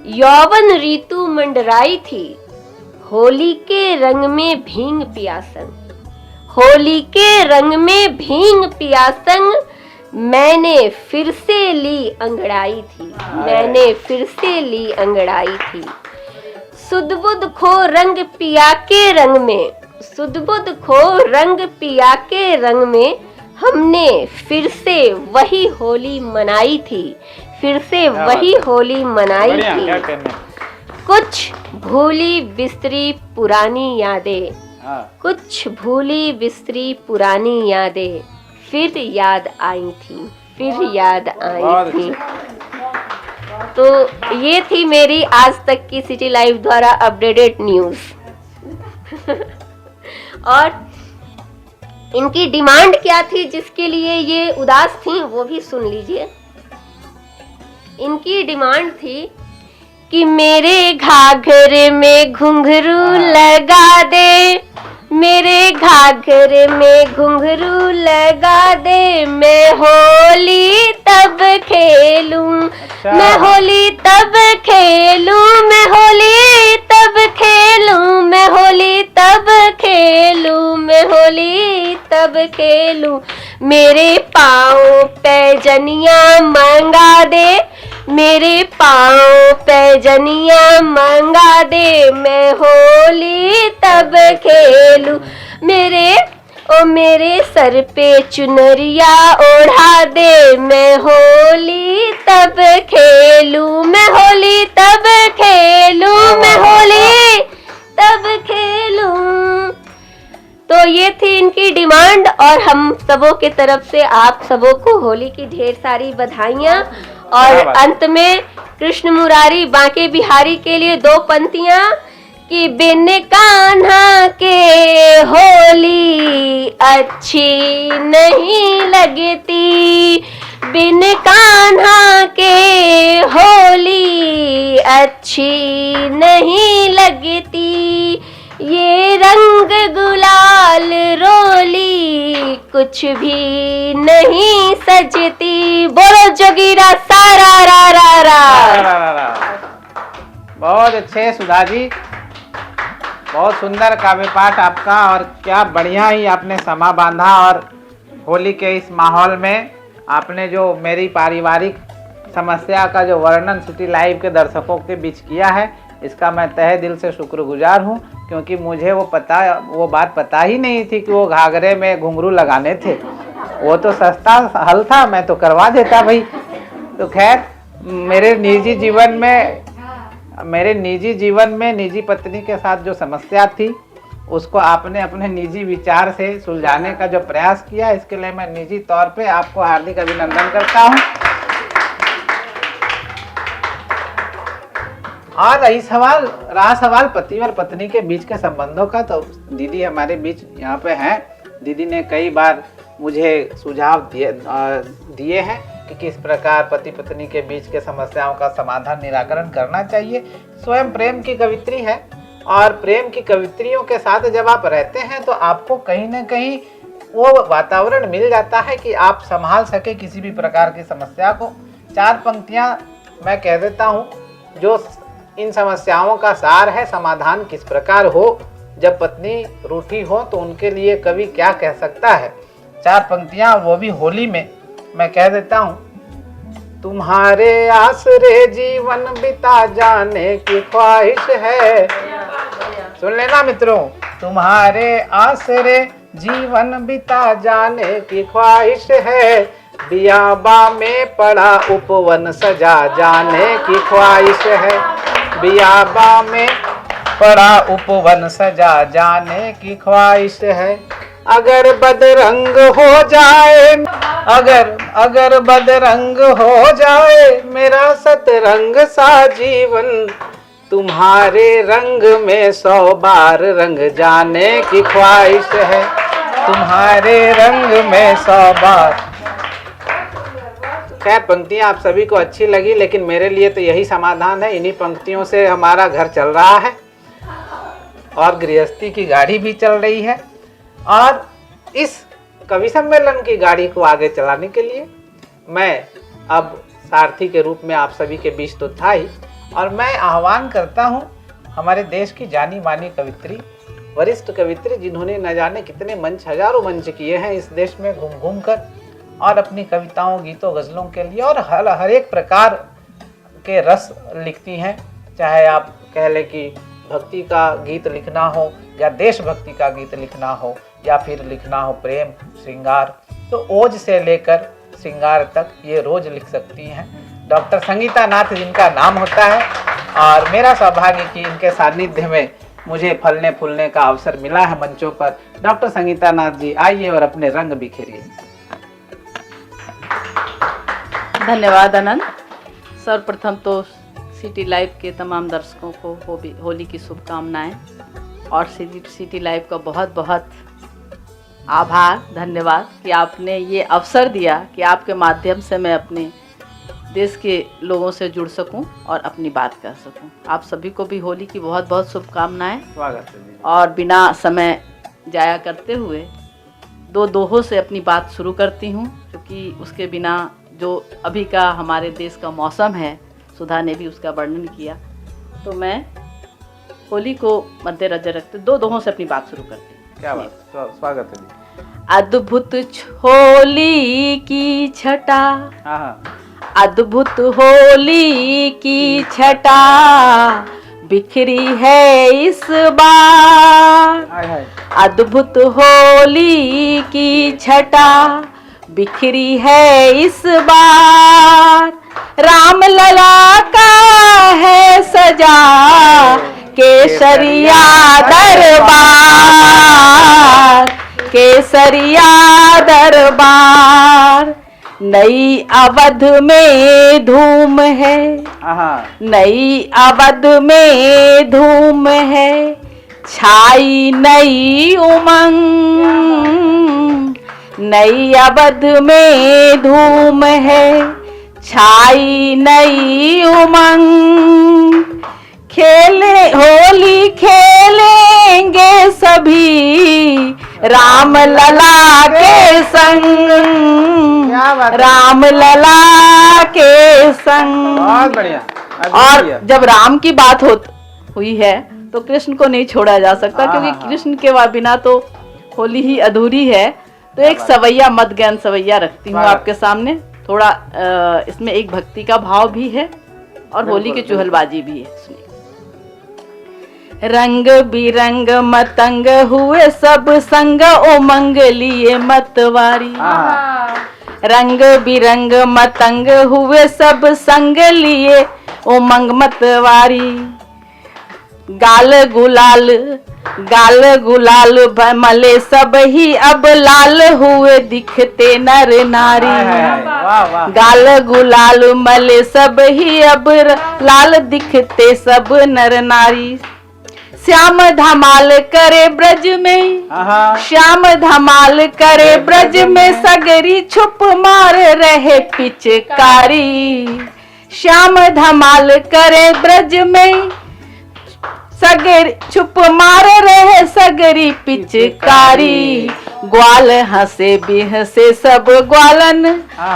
यौवन ऋतु मंडराई थी, होली के रंग में भींग पियासन, होली के रंग में भींग पियासन, मैंने फिर से ली अंगड़ाई थी, मैंने फिर से ली अंगड़ाई थी। सुध-बुध खो रंग पिया के रंग में, सुध-बुध खो रंग पिया के रंग में, हमने फिर से वही होली मनाई थी, फिर से वही होली मनाई थी। कुछ भूली बिस्तरी पुरानी यादें, कुछ भूली बिस्तरी पुरानी यादें, फिर याद आई थी, फिर याद आई थी। तो ये थी मेरी आज तक की सिटी लाइव द्वारा अपडेटेड न्यूज। और इनकी डिमांड क्या थी जिसके लिए ये उदास थी, वो भी सुन लीजिए। इनकी डिमांड थी कि मेरे घाघरे में घुंघरू लगा दे, मेरे घाघरे में घुंघरू लगा दे, मैं होली तब खेलूं, मैं होली तब खेलूं, मैं होली तब खेलूं, मैं होली तब खेलूं, मैं होली तब खेलूं। मेरे पाँव पैजनियाँ मंगा दे, मेरे पाँव पैजनियाँ मंगा दे, मैं होली तब खेलूं। मेरे सर पे चुनरिया ओढ़ा दे, मैं होली तब खेलूं, मैं होली तब खेलूं, मैं होली तब खेलूं। तो ये थी इनकी डिमांड, और हम सबों के तरफ से आप सबों को होली की ढेर सारी बधाइयाँ। और अंत में कृष्ण मुरारी बांके बिहारी के लिए दो पंक्तियाँ कि बिन कान्हा के होली अच्छी नहीं लगती, बिन कान्हा के होली अच्छी नहीं लगती, ये रंग गुलाल रोली कुछ भी नहीं सजती। बोलो जोगीरा सारा रा रा रा। बहुत अच्छे सुधा जी, बहुत सुंदर काव्य पाठ आपका, और क्या बढ़िया ही आपने समा बांधा। और होली के इस माहौल में आपने जो मेरी पारिवारिक समस्या का जो वर्णन सिटी लाइव के दर्शकों के बीच किया है, इसका मैं तहे दिल से शुक्रगुजार हूँ, क्योंकि मुझे वो बात पता ही नहीं थी कि वो घाघरे में घुंघरू लगाने थे। वो तो सस्ता हल था, मैं तो करवा देता भाई। तो खैर, मेरे निजी जीवन में निजी पत्नी के साथ जो समस्या थी, उसको आपने अपने निजी विचार से सुलझाने का जो प्रयास किया, इसके लिए मैं निजी तौर पे आपको हार्दिक अभिनंदन करता हूँ। और रहा सवाल पति और पत्नी के बीच के संबंधों का, तो दीदी हमारे बीच यहाँ पे हैं। दीदी ने कई बार मुझे सुझाव दिए हैं कि किस प्रकार पति पत्नी के बीच के समस्याओं का समाधान निराकरण करना चाहिए। स्वयं प्रेम की कवित्री है, और प्रेम की कवित्रियों के साथ जब आप रहते हैं तो आपको कहीं ना कहीं वो वातावरण मिल जाता है कि आप संभाल सके किसी भी प्रकार की समस्या को। 4 पंक्तियाँ मैं कह देता हूँ जो इन समस्याओं का सार है, समाधान किस प्रकार हो। जब पत्नी रूठी हो तो उनके लिए कवि क्या कह सकता है। 4 पंक्तियां, वो भी होली में मैं कह देता हूँ। तुम्हारे आसरे जीवन बिता जाने की ख्वाहिश है। सुन लेना मित्रों, तुम्हारे आसरे जीवन बिता जाने की ख्वाहिश है। बियाबा में पड़ा उपवन सजा जाने की ख्वाहिश है। बियाबा में पड़ा उपवन सजा जाने की ख्वाहिश है। अगर बदरंग हो जाए, अगर बदरंग हो जाए मेरा सतरंग सा जीवन, तुम्हारे रंग में 100 बार रंग जाने की ख्वाहिश है। तुम्हारे रंग में 100 बार। खैर, पंक्तियाँ आप सभी को अच्छी लगी, लेकिन मेरे लिए तो यही समाधान है। इन्हीं पंक्तियों से हमारा घर चल रहा है और गृहस्थी की गाड़ी भी चल रही है। और इस कवि सम्मेलन की गाड़ी को आगे चलाने के लिए मैं अब सारथी के रूप में आप सभी के बीच तो था ही, और मैं आह्वान करता हूँ हमारे देश की जानी मानी कवित्री, वरिष्ठ कवित्री, जिन्होंने न जाने कितने मंच, हजारों मंच किए हैं इस देश में घूम घूम कर, और अपनी कविताओं, गीतों, गज़लों के लिए और हर एक प्रकार के रस लिखती हैं। चाहे आप कह लें कि भक्ति का गीत लिखना हो, या देशभक्ति का गीत लिखना हो, या फिर लिखना हो प्रेम, श्रृंगार, तो ओज से लेकर श्रृंगार तक ये रोज लिख सकती हैं। डॉक्टर संगीता नाथ जिनका नाम होता है, और मेरा सौभाग्य कि इनके सानिध्य में मुझे फलने फूलने का अवसर मिला है मंचों पर। डॉक्टर संगीता नाथ जी, आइए और अपने रंग बिखेरिए। धन्यवाद आनंद। सर्वप्रथम तो सिटी लाइव के तमाम दर्शकों को होली की शुभकामनाएं, और सिटी लाइव का बहुत बहुत आभार, धन्यवाद कि आपने ये अवसर दिया कि आपके माध्यम से मैं अपने देश के लोगों से जुड़ सकूं और अपनी बात कर सकूं। आप सभी को भी होली की बहुत बहुत शुभकामनाएं। स्वागत है। और बिना समय जाया करते हुए 2 दोहों से अपनी बात शुरू करती हूं, क्योंकि उसके बिना जो अभी का हमारे देश का मौसम है, सुधा ने भी उसका वर्णन किया, तो मैं होली को मद्देनजर रखते 2 दोहों से अपनी बात शुरू करती हूँ। क्या बात, स्वागत है। अद्भुत होली की छटा, अद्भुत होली की छटा बिखरी है इस बार। अद्भुत होली की छटा बिखरी है इस बार। राम लला का है सजा केसरिया दरबार, केसरिया दरबार। नई अवध में धूम है, नई अवध में धूम है, छाई नई उमंग। नई अवध में धूम है, छाई नई उमंग। खेले होली खेलेंगे सभी राम लला के संग, क्या बात है। राम लला के संग। बहुत बढ़िया। और जब राम की बात हुई है तो कृष्ण को नहीं छोड़ा जा सकता, हाँ, क्योंकि हाँ, हाँ। कृष्ण के बिना तो होली ही अधूरी है। तो एक सवैया मत ज्ञान सवैया रखती हूँ वाह। आपके सामने। थोड़ा इसमें एक भक्ति का भाव भी है और होली की बिल्कुल, चुहलबाजी भी है। सुनिए। रंग बिरंग मतंग हुए सब संग उमंग लिए मतवारी। हाँ, रंग बिरंग मतंग हुए सब संग लिए उमंग मतवारी। गाल गुलाल मले सब ही अब लाल हुए दिखते नर नारी। वाह वाह। गाल गुलाल मले सब ही अब लाल दिखते सब नर नारी। श्याम धमाल करे ब्रज में, हाँ, श्याम धमाल करे ब्रज में सगरी छुप मार रहे पिचकारी। श्याम धमाल करे ब्रज में सगरी छुप मार रहे सगरी पिचकारी। ग्वाल हंसे बिहसे सब ग्वालन,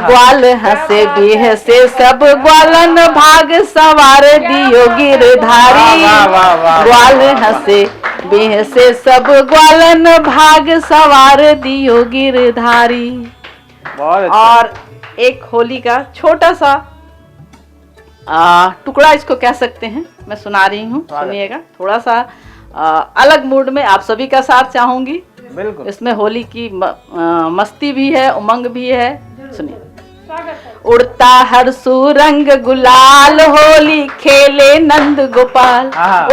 ग्वाल हंसे बिहसे सब ग्वालन भाग सवार दियो गिरधारी। ग्वाल हंसे बिहसे सब ग्वालन भाग सवार दियो गिरधारी। बहुत अच्छा। और एक होली का छोटा सा टुकड़ा इसको कह सकते हैं, मैं सुना रही हूँ, सुनिएगा। थोड़ा सा अलग मूड में आप सभी का साथ चाहूंगी। बिल्कुल। इसमें होली की मस्ती भी है, उमंग भी है। सुनिए। उड़ता हर सुरंग गुलाल होली खेले नंद गोपाल।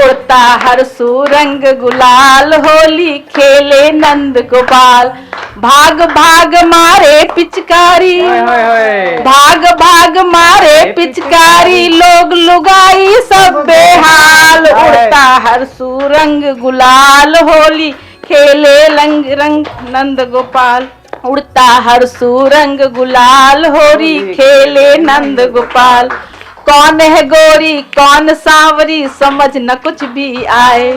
उड़ता हर सुरंग गुलाल होली खेले नंद गोपाल। भाग भाग मारे पिचकारी, भाग भाग मारे पिचकारी लोग लुगाई सब बेहाल। उड़ता हर सुरंग गुलाल होली खेले रंग नंद गोपाल। उड़ता हर सुरंग गुलाल होरी खेले नंद गोपाल। कौन है गोरी कौन सांवरी समझ न कुछ भी आए।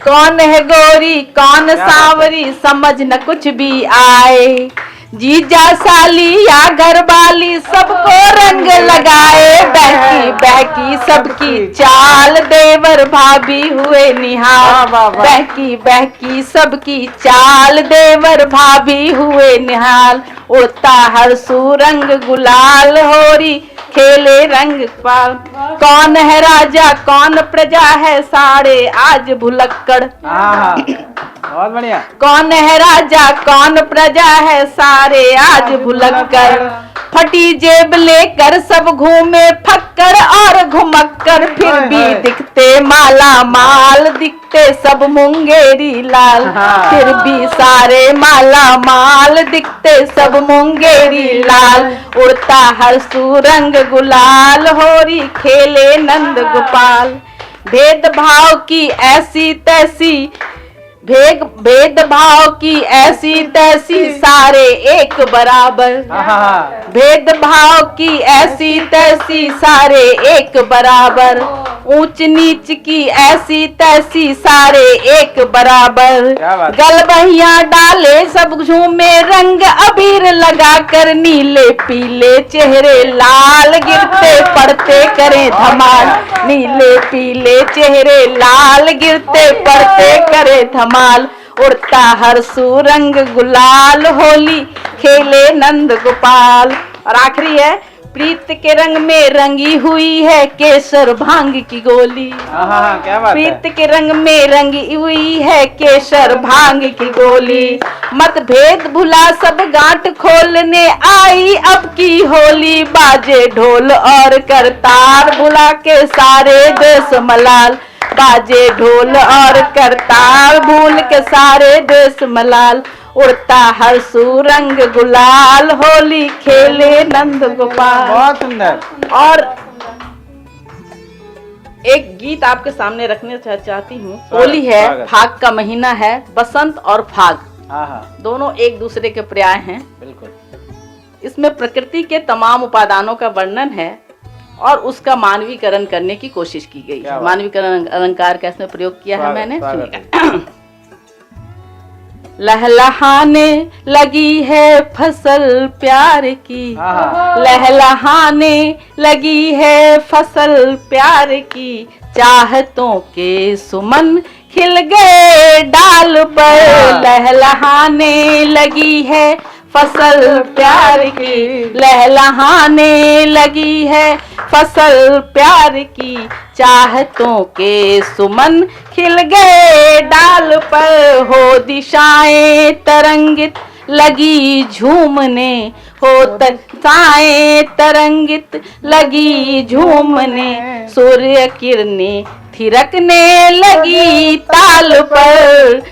कौन है गोरी कौन सांवरी समझ न कुछ भी आए। जीजा साली या घरवाली सबको रंग लगाए। बहकी बहकी सबकी चाल देवर भाभी हुए निहाल। बहकी बहकी सबकी चाल देवर भाभी हुए निहाल। उड़ता हर सुरंग गुलाल होरी खेले रंग पाल। कौन है राजा कौन प्रजा है सारे आज भुलक्कड़। बहुत बढ़िया। कौन है राजा कौन प्रजा है सारे आज भुलक्कड़। फटी जेब लेकर सब घूमे फक्कर और घुमक्कर फिर भी दिखते माला माल। दिखते सब मुंगेरी लाल फिर भी सारे माला माल। दिखते सब मुंगेरी लाल। उड़ता हर सुरंग गुलाल होरी खेले नंद गोपाल। भेदभाव की ऐसी तैसी भेदभाव की ऐसी तैसी सारे एक बराबर। भेदभाव की ऐसी तैसी सारे एक बराबर। ऊंच नीच की ऐसी तैसी सारे एक बराबर। गलबहिया डाले सब झूमे रंग अबीर लगा कर। नीले पीले चेहरे लाल गिरते पड़ते करें धमाल। नीले पीले चेहरे लाल गिरते पड़ते करे धमाल। उड़ता हर सुरंग गुलाल होली खेले नंद गोपाल। और आखिरी है प्रीत के रंग में रंगी हुई है केसर भांग की गोली। क्या बात है। प्रीत के रंग में रंगी हुई है केसर भांग की गोली। मतभेद भुला सब गांठ खोलने आई अब की होली। बाजे ढोल और करतार भुला के सारे देश मलाल। बाजे ढोल और करताल भूल के सारे देश मलाल। उड़ता हर सुरंग गुलाल होली खेले नंद गोपाल। बहुत सुंदर। और एक गीत आपके सामने रखने चाहती हूँ। होली है, फाग का महीना है, बसंत और फाग दोनों एक दूसरे के पर्याय हैं। बिल्कुल। इसमें प्रकृति के तमाम उपादानों का वर्णन है और उसका मानवीकरण करने की कोशिश की गई क्या है। बात। मानवीकरण अलंकार का इसमें प्रयोग किया है स्वागत, मैंने, स्वागत सुनिएगा। लहलहाने लगी है फसल प्यार की, हाँ। लहलहाने लगी है फसल प्यार की, चाहतों के सुमन खिल गए डाल पर। लहलहाने लगी है फसल प्यार की, लहलहाने लगी है फसल प्यार की, चाहतों के सुमन खिल गए डाल पर। हो दिशाएं तरंगित लगी झूमने, हो दिशाएं तरंगित लगी झूमने, सूर्य किरणें थिरकने लगी ताल पर।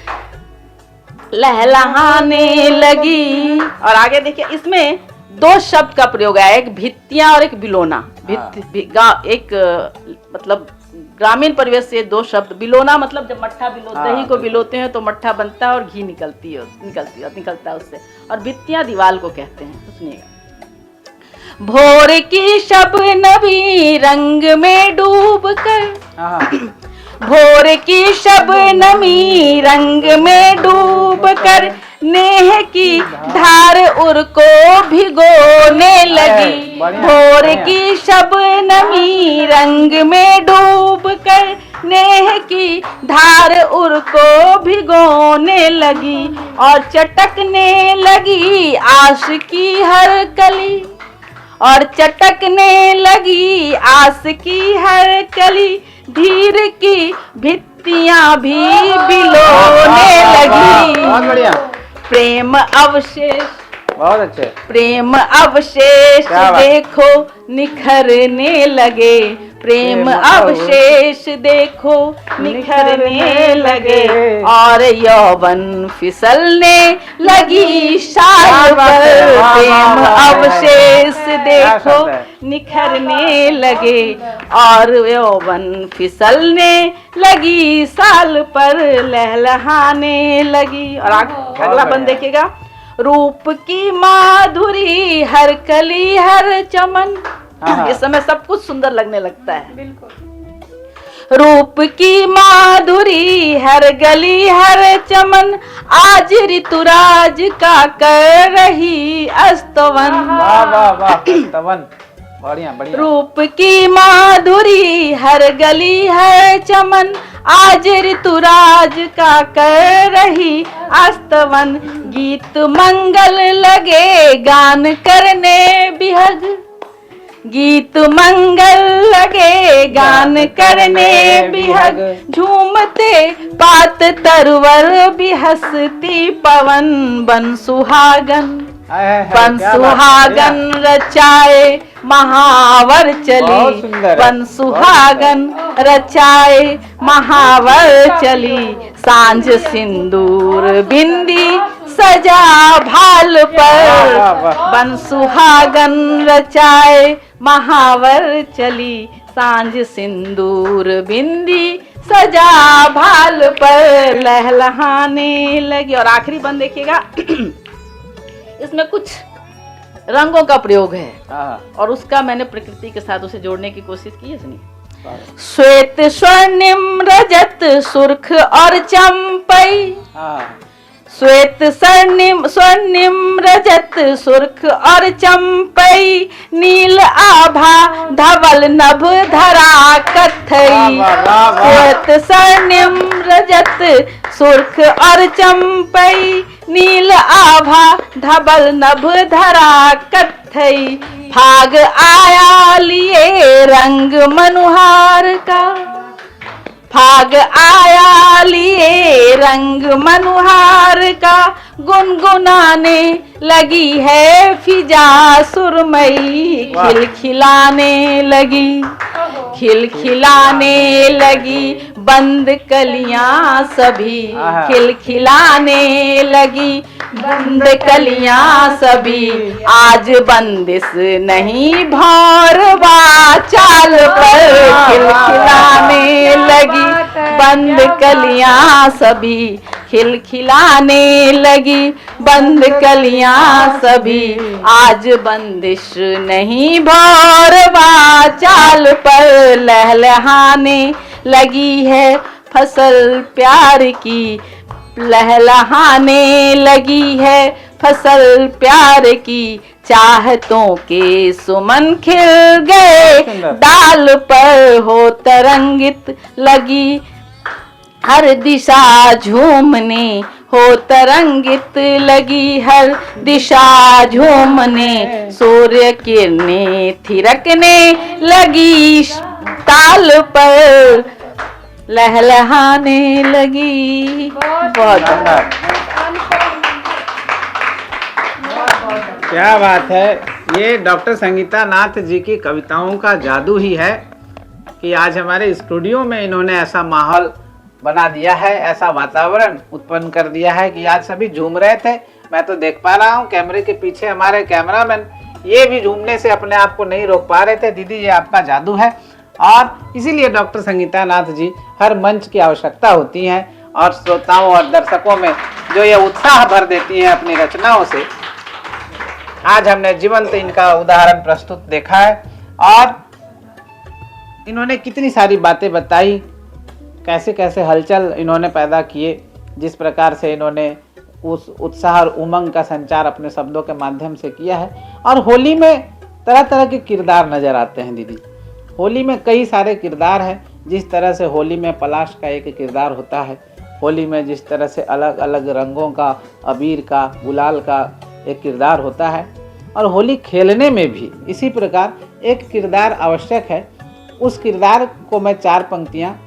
लहलहाने लगी। और आगे देखिए, इसमें दो शब्द का प्रयोग है, एक भित्तियां और एक बिलोना। एक मतलब ग्रामीण परिवेश से दो शब्द। बिलोना मतलब जब मट्ठा दही को बिलोते हैं तो मट्ठा बनता है और घी निकलता है उससे। और भित्तियां दीवाल को कहते हैं। तो सुनिएगा। भोर की शबनमी रंग में डूब कर, भोर की शबनमी रंग में डूब कर, नेह की धार उर को भिगोने लगी। भोर की शबनमी रंग में डूब कर, नेह की धार उर को भिगोने लगी। और चटकने लगी आश की हर कली, और चटकने लगी आस की हर कली, धीर की भित्तियां भी बिलोने लगी। बहुत बढ़िया, प्रेम अवशेष, बहुत अच्छे। प्रेम अवशेष क्या बात। देखो निखरने लगे, प्रेम अवशेष देखो निखरने लगे। और यौवन फिसलने लगी शाल पर, प्रेम अवशेष देखो निखरने लगे, और यौवन फिसलने लगी साल पर, लहलहाने लगी। और अगला बंद देखिएगा। रूप की माधुरी हर कली हर चमन, इस समय सब कुछ सुंदर लगने लगता है। रूप की माधुरी हर गली हर चमन, आज ऋतुराज का कर रही अस्तवन। वाह वाह वाह, अस्तवन, बढ़िया बढ़िया। रूप की माधुरी हर गली हर चमन, आज ऋतुराज का कर रही अस्तवन। गीत मंगल लगे गान करने बिहग, गीत मंगल लगे गान करने बिहग, झूमते पात तरवर भी हंसती पवन। बन सुहागन, बन सुहागन रचाए महावर चली, बन सुहागन रचाए महावर चली, सांझ सिंदूर बिंदी सजा भाल पर। बन सुहागन रचाए महावर चली, सांझ सिंदूर बिंदी सजा भाल पर, लहलहाने लगी। और आखिरी बंद देखिएगा। इसमें कुछ रंगों का प्रयोग है और उसका मैंने प्रकृति के साथ उसे जोड़ने की कोशिश की है। सुनिए। श्वेत स्वर्णिम रजत सुर्ख और चंपई, श्वेत स्वर्णिम रजत सुर्ख और चंपई, नील आभा धवल नभ धरा कत्थई। श्वेत स्वर्णिम रजत सुर्ख और चंपई, नील आभा धवल नभ धरा कत्थई। फाग आया लिए रंग मनुहार का, फाग आया लिए रंग मनुहार का, गुनगुनाने लगी है फिजा सुरमई। खिलखिलाने लगी, खिलखिलाने लगी बंद कलियां सभी, खिलखिलाने लगी बंद कलियां सभी। आज बंदिश नहीं भौरवा चाल पर, खिलखिलाने लगी बंद कलियां सभी, खिलखिलाने लगी बंद कलियां सभी आज बंदिश नहीं, भौरवा चाल पर लहलहाने लगी है फसल प्यार की, लहलहाने लगी है फसल प्यार की, चाहतों के सुमन खिल गए डाल पर हो तरंगित लगी हर दिशा झूमने, हो तरंगित लगी हर दिशा झूमने, सूर्य किरणें थिरकने लगी ताल पर लहलहाने लगी। बहुत क्या बात है। ये डॉक्टर संगीता नाथ जी की कविताओं का जादू ही है कि आज हमारे स्टूडियो में इन्होंने ऐसा माहौल बना दिया है, ऐसा वातावरण उत्पन्न कर दिया है कि आज सभी झूम रहे थे। मैं तो देख पा रहा हूँ कैमरे के पीछे हमारे कैमरामैन ये भी झूमने से अपने आप को नहीं रोक पा रहे थे। दीदी ये आपका जादू है और इसीलिए डॉक्टर संगीता नाथ जी हर मंच की आवश्यकता होती है और श्रोताओं और दर्शकों में जो ये उत्साह भर देती हैं अपनी रचनाओं से। आज हमने जीवंत इनका उदाहरण प्रस्तुत देखा है और इन्होंने कितनी सारी बातें बताई, कैसे कैसे हलचल इन्होंने पैदा किए, जिस प्रकार से इन्होंने उस उत्साह और उमंग का संचार अपने शब्दों के माध्यम से किया है। और होली में तरह तरह के किरदार नजर आते हैं दीदी। होली में कई सारे किरदार हैं। जिस तरह से होली में पलाश का एक किरदार होता है, होली में जिस तरह से अलग अलग रंगों का, अबीर का, गुलाल का एक किरदार होता है, और होली खेलने में भी इसी प्रकार एक किरदार आवश्यक है। उस किरदार को मैं 4 पंक्तियाँ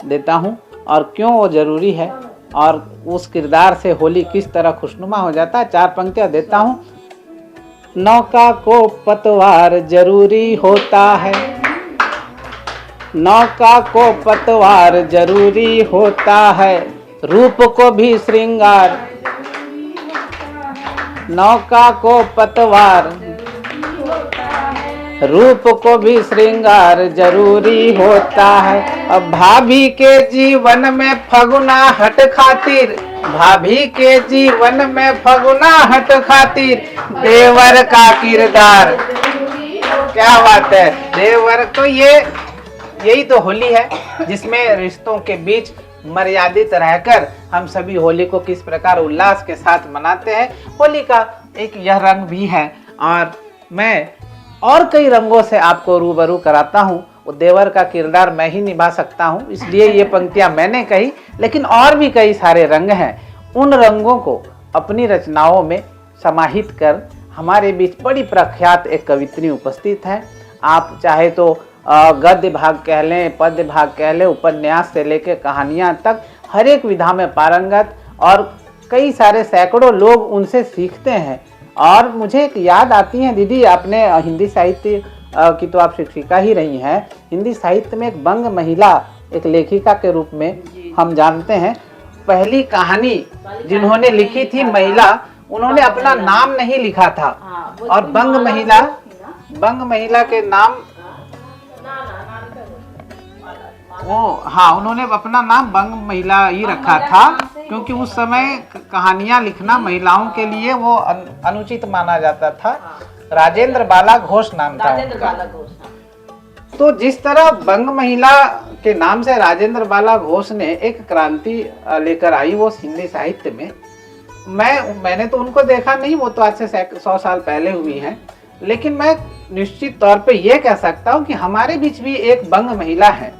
देता हूँ और क्यों वो ज़रूरी है और उस किरदार से होली किस तरह खुशनुमा हो जाता है। 4 पंक्तियाँ देता हूँ। नौका को पतवार जरूरी होता है, नौका को पतवार जरूरी होता है, रूप को भी श्रृंगार, नौका को पतवार रूप को भी श्रृंगार जरूरी होता है। अब भाभी के जीवन में फगुनाहट खातिर, भाभी के जीवन में फगुनाहट खातिर देवर का किरदार। क्या बात है, देवर। तो यही तो होली है जिसमें रिश्तों के बीच मर्यादित रहकर हम सभी होली को किस प्रकार उल्लास के साथ मनाते हैं। होली का एक यह रंग भी है और मैं और कई रंगों से आपको रूबरू कराता हूँ। वो देवर का किरदार मैं ही निभा सकता हूँ, इसलिए ये पंक्तियाँ मैंने कही, लेकिन और भी कई सारे रंग हैं। उन रंगों को अपनी रचनाओं में समाहित कर हमारे बीच बड़ी प्रख्यात एक कवित्री उपस्थित है। आप चाहे तो गद्य भाग कह लें, पद्य भाग कह लें, उपन्यास से लेकर कहानियाँ तक हर एक विधा में पारंगत, और कई सारे सैकड़ों लोग उनसे सीखते हैं। और मुझे एक याद आती है दीदी, आपने हिंदी साहित्य की तो आप शिक्षिका ही रही हैं, हिंदी साहित्य में एक बंग महिला एक लेखिका के रूप में हम जानते हैं। पहली कहानी जिन्होंने लिखी थी महिला, उन्होंने अपना नाम नहीं लिखा था और बंग महिला के नाम उन्होंने अपना नाम बंग महिला ही रखा था, क्योंकि उस समय कहानियां लिखना महिलाओं के लिए वो अनुचित माना जाता था। राजेंद्र बाला घोष नाम था उनका। तो जिस तरह बंग महिला के नाम से राजेंद्र बाला घोष ने एक क्रांति लेकर आई वो हिंदी साहित्य में, मैंने तो उनको देखा नहीं, वो तो आज से 100 साल पहले हुई हैं, लेकिन मैं निश्चित तौर पे ये कह सकता हूँ कि हमारे बीच भी एक बंग महिला है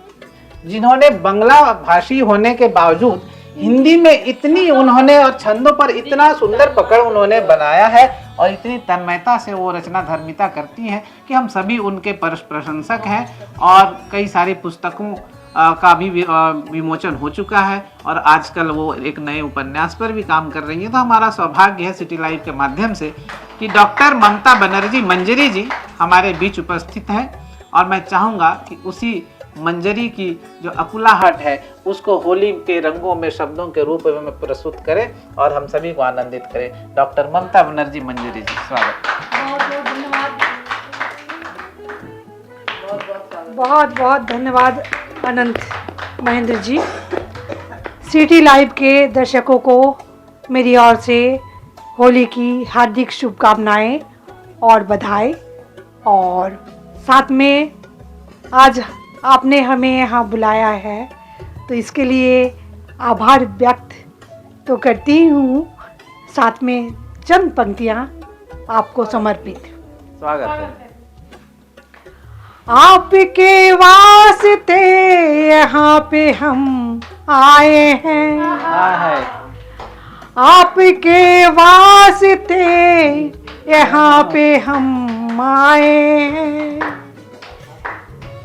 जिन्होंने बंगला भाषी होने के बावजूद हिंदी में इतनी उन्होंने और छंदों पर इतना सुंदर पकड़ उन्होंने बनाया है और इतनी तन्मयता से वो रचना धर्मिता करती हैं कि हम सभी उनके प्रशंसक हैं। और कई सारी पुस्तकों का भी विमोचन हो चुका है और आजकल वो एक नए उपन्यास पर भी काम कर रही है। तो हमारा सौभाग्य है सिटी लाइव के माध्यम से कि डॉक्टर ममता बनर्जी मंजरी जी हमारे बीच उपस्थित हैं, और मैं चाहूँगा कि उसी मंजरी की जो अकुलाहट है उसको होली के रंगों में शब्दों के रूप में प्रस्तुत करें और हम सभी को आनंदित करें। डॉक्टर ममता बनर्जी मंजरी जी, स्वागत। बहुत बहुत धन्यवाद अनंत महेंद्र जी। सिटी लाइव के दर्शकों को मेरी ओर से होली की हार्दिक शुभकामनाएं और बधाई। और साथ में आज आपने हमें यहाँ बुलाया है तो इसके लिए आभार व्यक्त तो करती हूँ, साथ में चंद पंक्तियाँ आपको समर्पित। स्वागत है। आपके वास्ते यहाँ पे हम आए हैं, हाँ है। आपके वास्ते यहाँ पे हम आए हैं,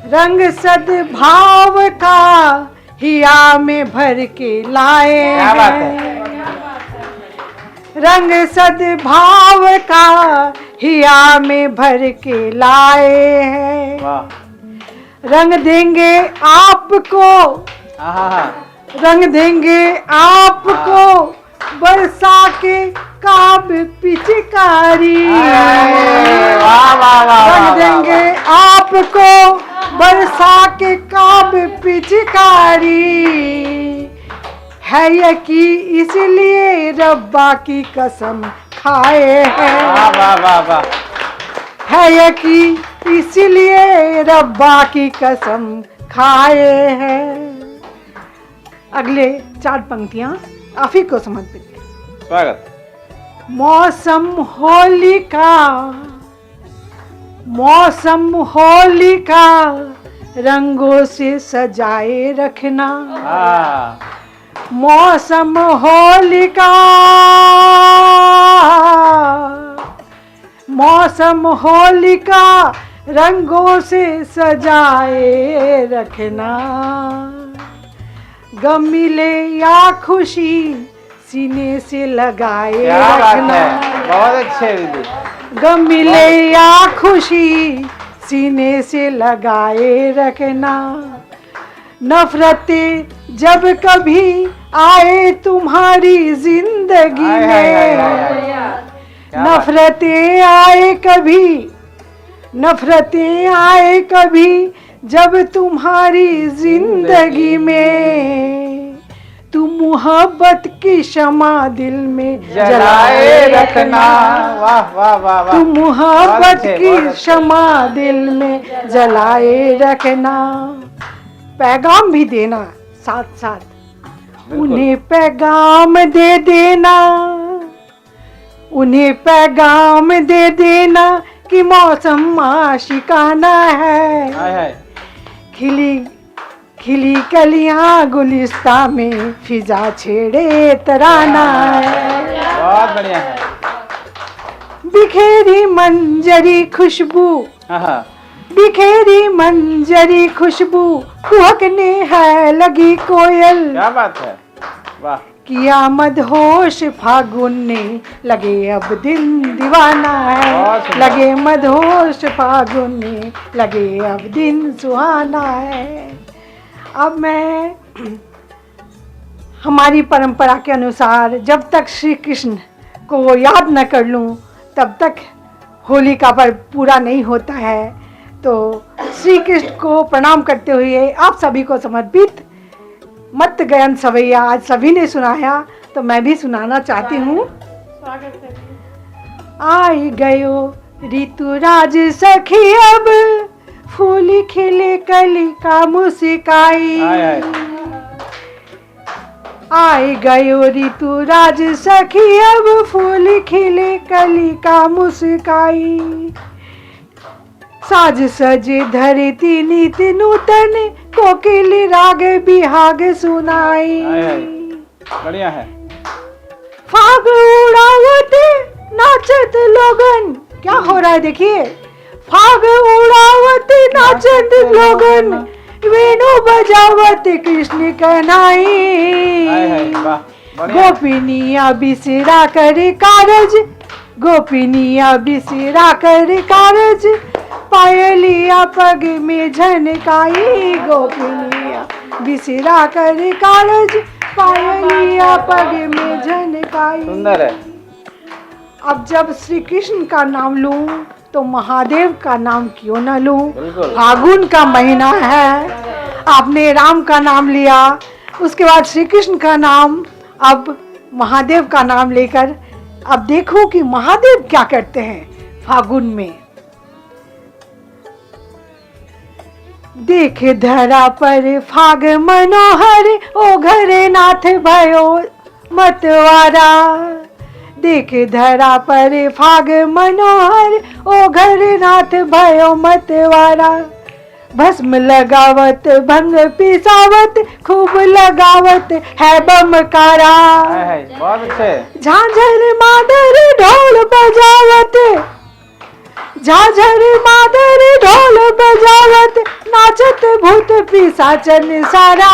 रंग सद्भाव का हिया में भर के लाए क्या बात हैं, है। रंग सद्भाव का हिया में भर के लाए हैं, वाह। रंग देंगे आपको, हाँ हाँ हाँ। रंग देंगे आपको बरसा के काब पिचकारी, वाह वाह वाह। रंग देंगे आपको बरसा के काब पिचकारी, है ये कि इसलिए रब्बा की कसम खाए हैं, वाह वाह वाह वाह। है ये कि इसलिए रब्बा की कसम खाए हैं। अगले 4 पंक्तियां आप ही को समर्पित। स्वागत। मौसम होली का, मौसम होली का रंगों से सजाए रखना, हाँ। मौसम होली का, मौसम होली का रंगों से सजाए रखना, गम मिले या खुशी सीने से लगाए क्या बात रखना, है, बहुत अच्छे दीदी। गम मिले या खुशी सीने से लगाए रखना, नफरतें जब कभी आए तुम्हारी जिंदगी हाय, हाय, हाय, हाय, में, हाय। क्या बात। नफरतें आए कभी, नफरतें आए कभी जब तुम्हारी जिंदगी में, तुम मोहब्बत की शमा दिल में जलाए रखना। वाह वाह वाह वाह। तुम बहुत मोहब्बत अच्छे, की बहुत अच्छे। शमा दिल में जलाए रखना, पैगाम भी देना साथ साथ, बिल्कुल। उन्हें पैगाम दे देना, उन्हें पैगाम दे देना कि मौसम आशिकाना है, हाय हाय। खिली खिली कलियां गुलिस्ता में फिजा छेड़े तराना है, बहुत बढ़िया है। बिखेरी मंजरी खुशबू, हाँ हाँ। बिखेरी मंजरी खुशबू कुहकने है लगी कोयल, क्या बात है। वाह। किया मदहोश फागुन ने लगे अब दिल दीवाना बहुत है, सुंदर। लगे मदहोश फागुन ने लगे अब दिन सुहाना है। अब मैं हमारी परंपरा के अनुसार जब तक श्री कृष्ण को याद न कर लूं तब तक होली का पर्व पूरा नहीं होता है, तो श्री कृष्ण को प्रणाम करते हुए आप सभी को समर्पित मत गयन सवैया आज सभी ने सुनाया तो मैं भी सुनाना चाहती हूँ। आई गयो ऋतुराज सखी अब फूल खिले कली का मुस्काई, हाय हाय। आई गयो ऋतुराज सखी अब फूल खिले कली का मुस्काई, साज सजे धरती नित्य नूतन कोकिल राग बिहाग सुनाई, हाय हाय। बढ़िया है। फाग उड़ावत नाचत लोगन, क्या हो रहा है देखिए, फाग उड़ावत नाचत लोगन वेणु बजावत कृष्ण कन्हई, हाय हाय। वाह। बढ़िया। गोपिनिया बिसरा कर कारज, गोपिनिया बिसरा कर कारज, पायलिया पग में झनकाई, गोपिनिया बिसरा कर कारज, पायलिया पग में झनकाई। सुंदर है। अब जब श्री कृष्ण का नाम लूं तो महादेव का नाम क्यों न लूं, बिल्कुल। फागुन का महीना है, आपने राम का नाम लिया, उसके बाद श्री कृष्ण का नाम, अब महादेव का नाम लेकर अब देखो कि महादेव क्या करते हैं फागुन में। देख धरा पर फाग मनोहर, ओ घरे नाथ भयो मतवारा। देख धरा पर फाग मनोहर, ओ घरे नाथ भयो मतवारा। भस्म लगावत भंग पिसावत, खूब लगावत है बमकारा। बहुत अच्छे। झांझर मादर ढोल बजावत, झांझर मादर ढोल बजावत, नाचत भूत पिशाचन सारा।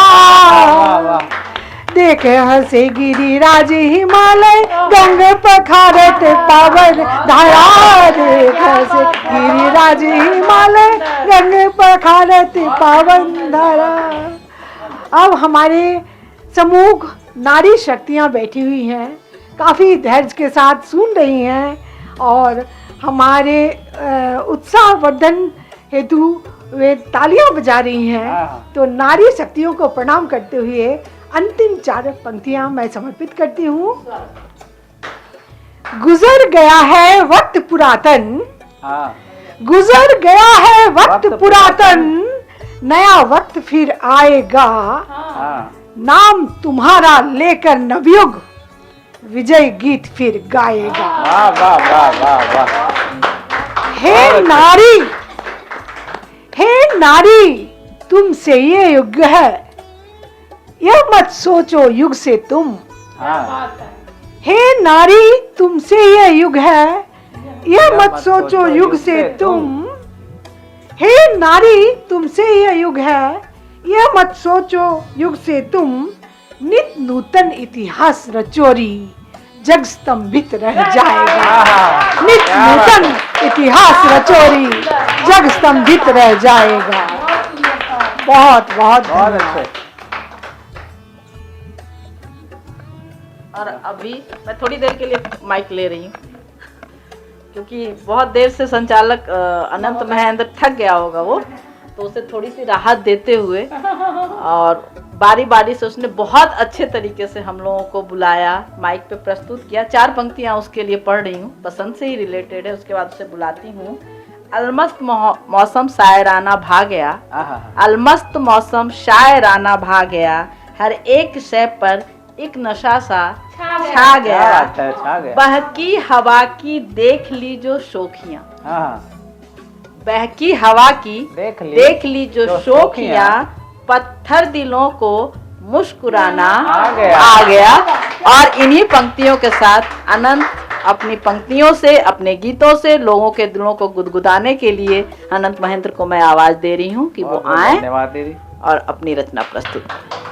वाह वाह। देख हंसे गिरिराज हिमालय, गंग पखारत पावन धारा। देख हंसे गिरिराज हिमालय, गंग पखारत पावन धारा। अब हमारे समूह नारी शक्तियां बैठी हुई हैं, काफी धैर्य के साथ सुन रही हैं और हमारे उत्साहवर्धन हेतु वे तालियां बजा रही हैं। तो नारी शक्तियों को प्रणाम करते हुए अंतिम 4 पंक्तियां मैं समर्पित करती हूँ। गुजर गया है वक्त पुरातन, गुजर गया है वक्त पुरातन, नया वक्त फिर आएगा। नाम तुम्हारा लेकर नवयुग, विजय गीत फिर गाएगा। वाह वाह वाह वाह वाह। हे नारी, हे नारी, तुमसे ये युग है, यह मत सोचो युग से तुम। हे नारी, तुमसे यह युग है, यह मत सोचो युग से तुम। हे नारी, तुमसे यह युग है, यह मत सोचो युग से तुम। नित नूतन इतिहास रचोरी, जग स्तंभित रह जाएगा। नित नूतन इतिहास रचोरी, जग स्तंभित रह जाएगा। बहुत बहुत बहुत अच्छे। और अभी मैं थोड़ी देर के लिए माइक ले रही हूँ, क्योंकि बहुत देर से संचालक अनंत महेंद्र थक गया होगा वो, तो उसे थोड़ी सी राहत देते हुए और बारी बारी से उसने बहुत अच्छे तरीके से हम लोगों को बुलाया, माइक पे प्रस्तुत किया। 4 पंक्तियाँ उसके लिए पढ़ रही हूँ, पसंद से ही रिलेटेड है। उसके बाद उसे बुलाती हूँ। अलमस्त मौसम शायराना भा गया, अलमस्त मौसम शायराना भा गया, हर एक शय पर एक नशा सा छा गया। बहकी हवा की देख ली जो शोखियाँ, बहकी हवा की देख ली जो शोखियाँ, पत्थर दिलों को मुस्कुराना आ गया। और इन्हीं पंक्तियों के साथ अनंत अपनी पंक्तियों से, अपने गीतों से लोगों के दिलों को गुदगुदाने के लिए अनंत महेंद्र को मैं आवाज दे रही हूँ कि वो आए और अपनी रचना प्रस्तुत करें।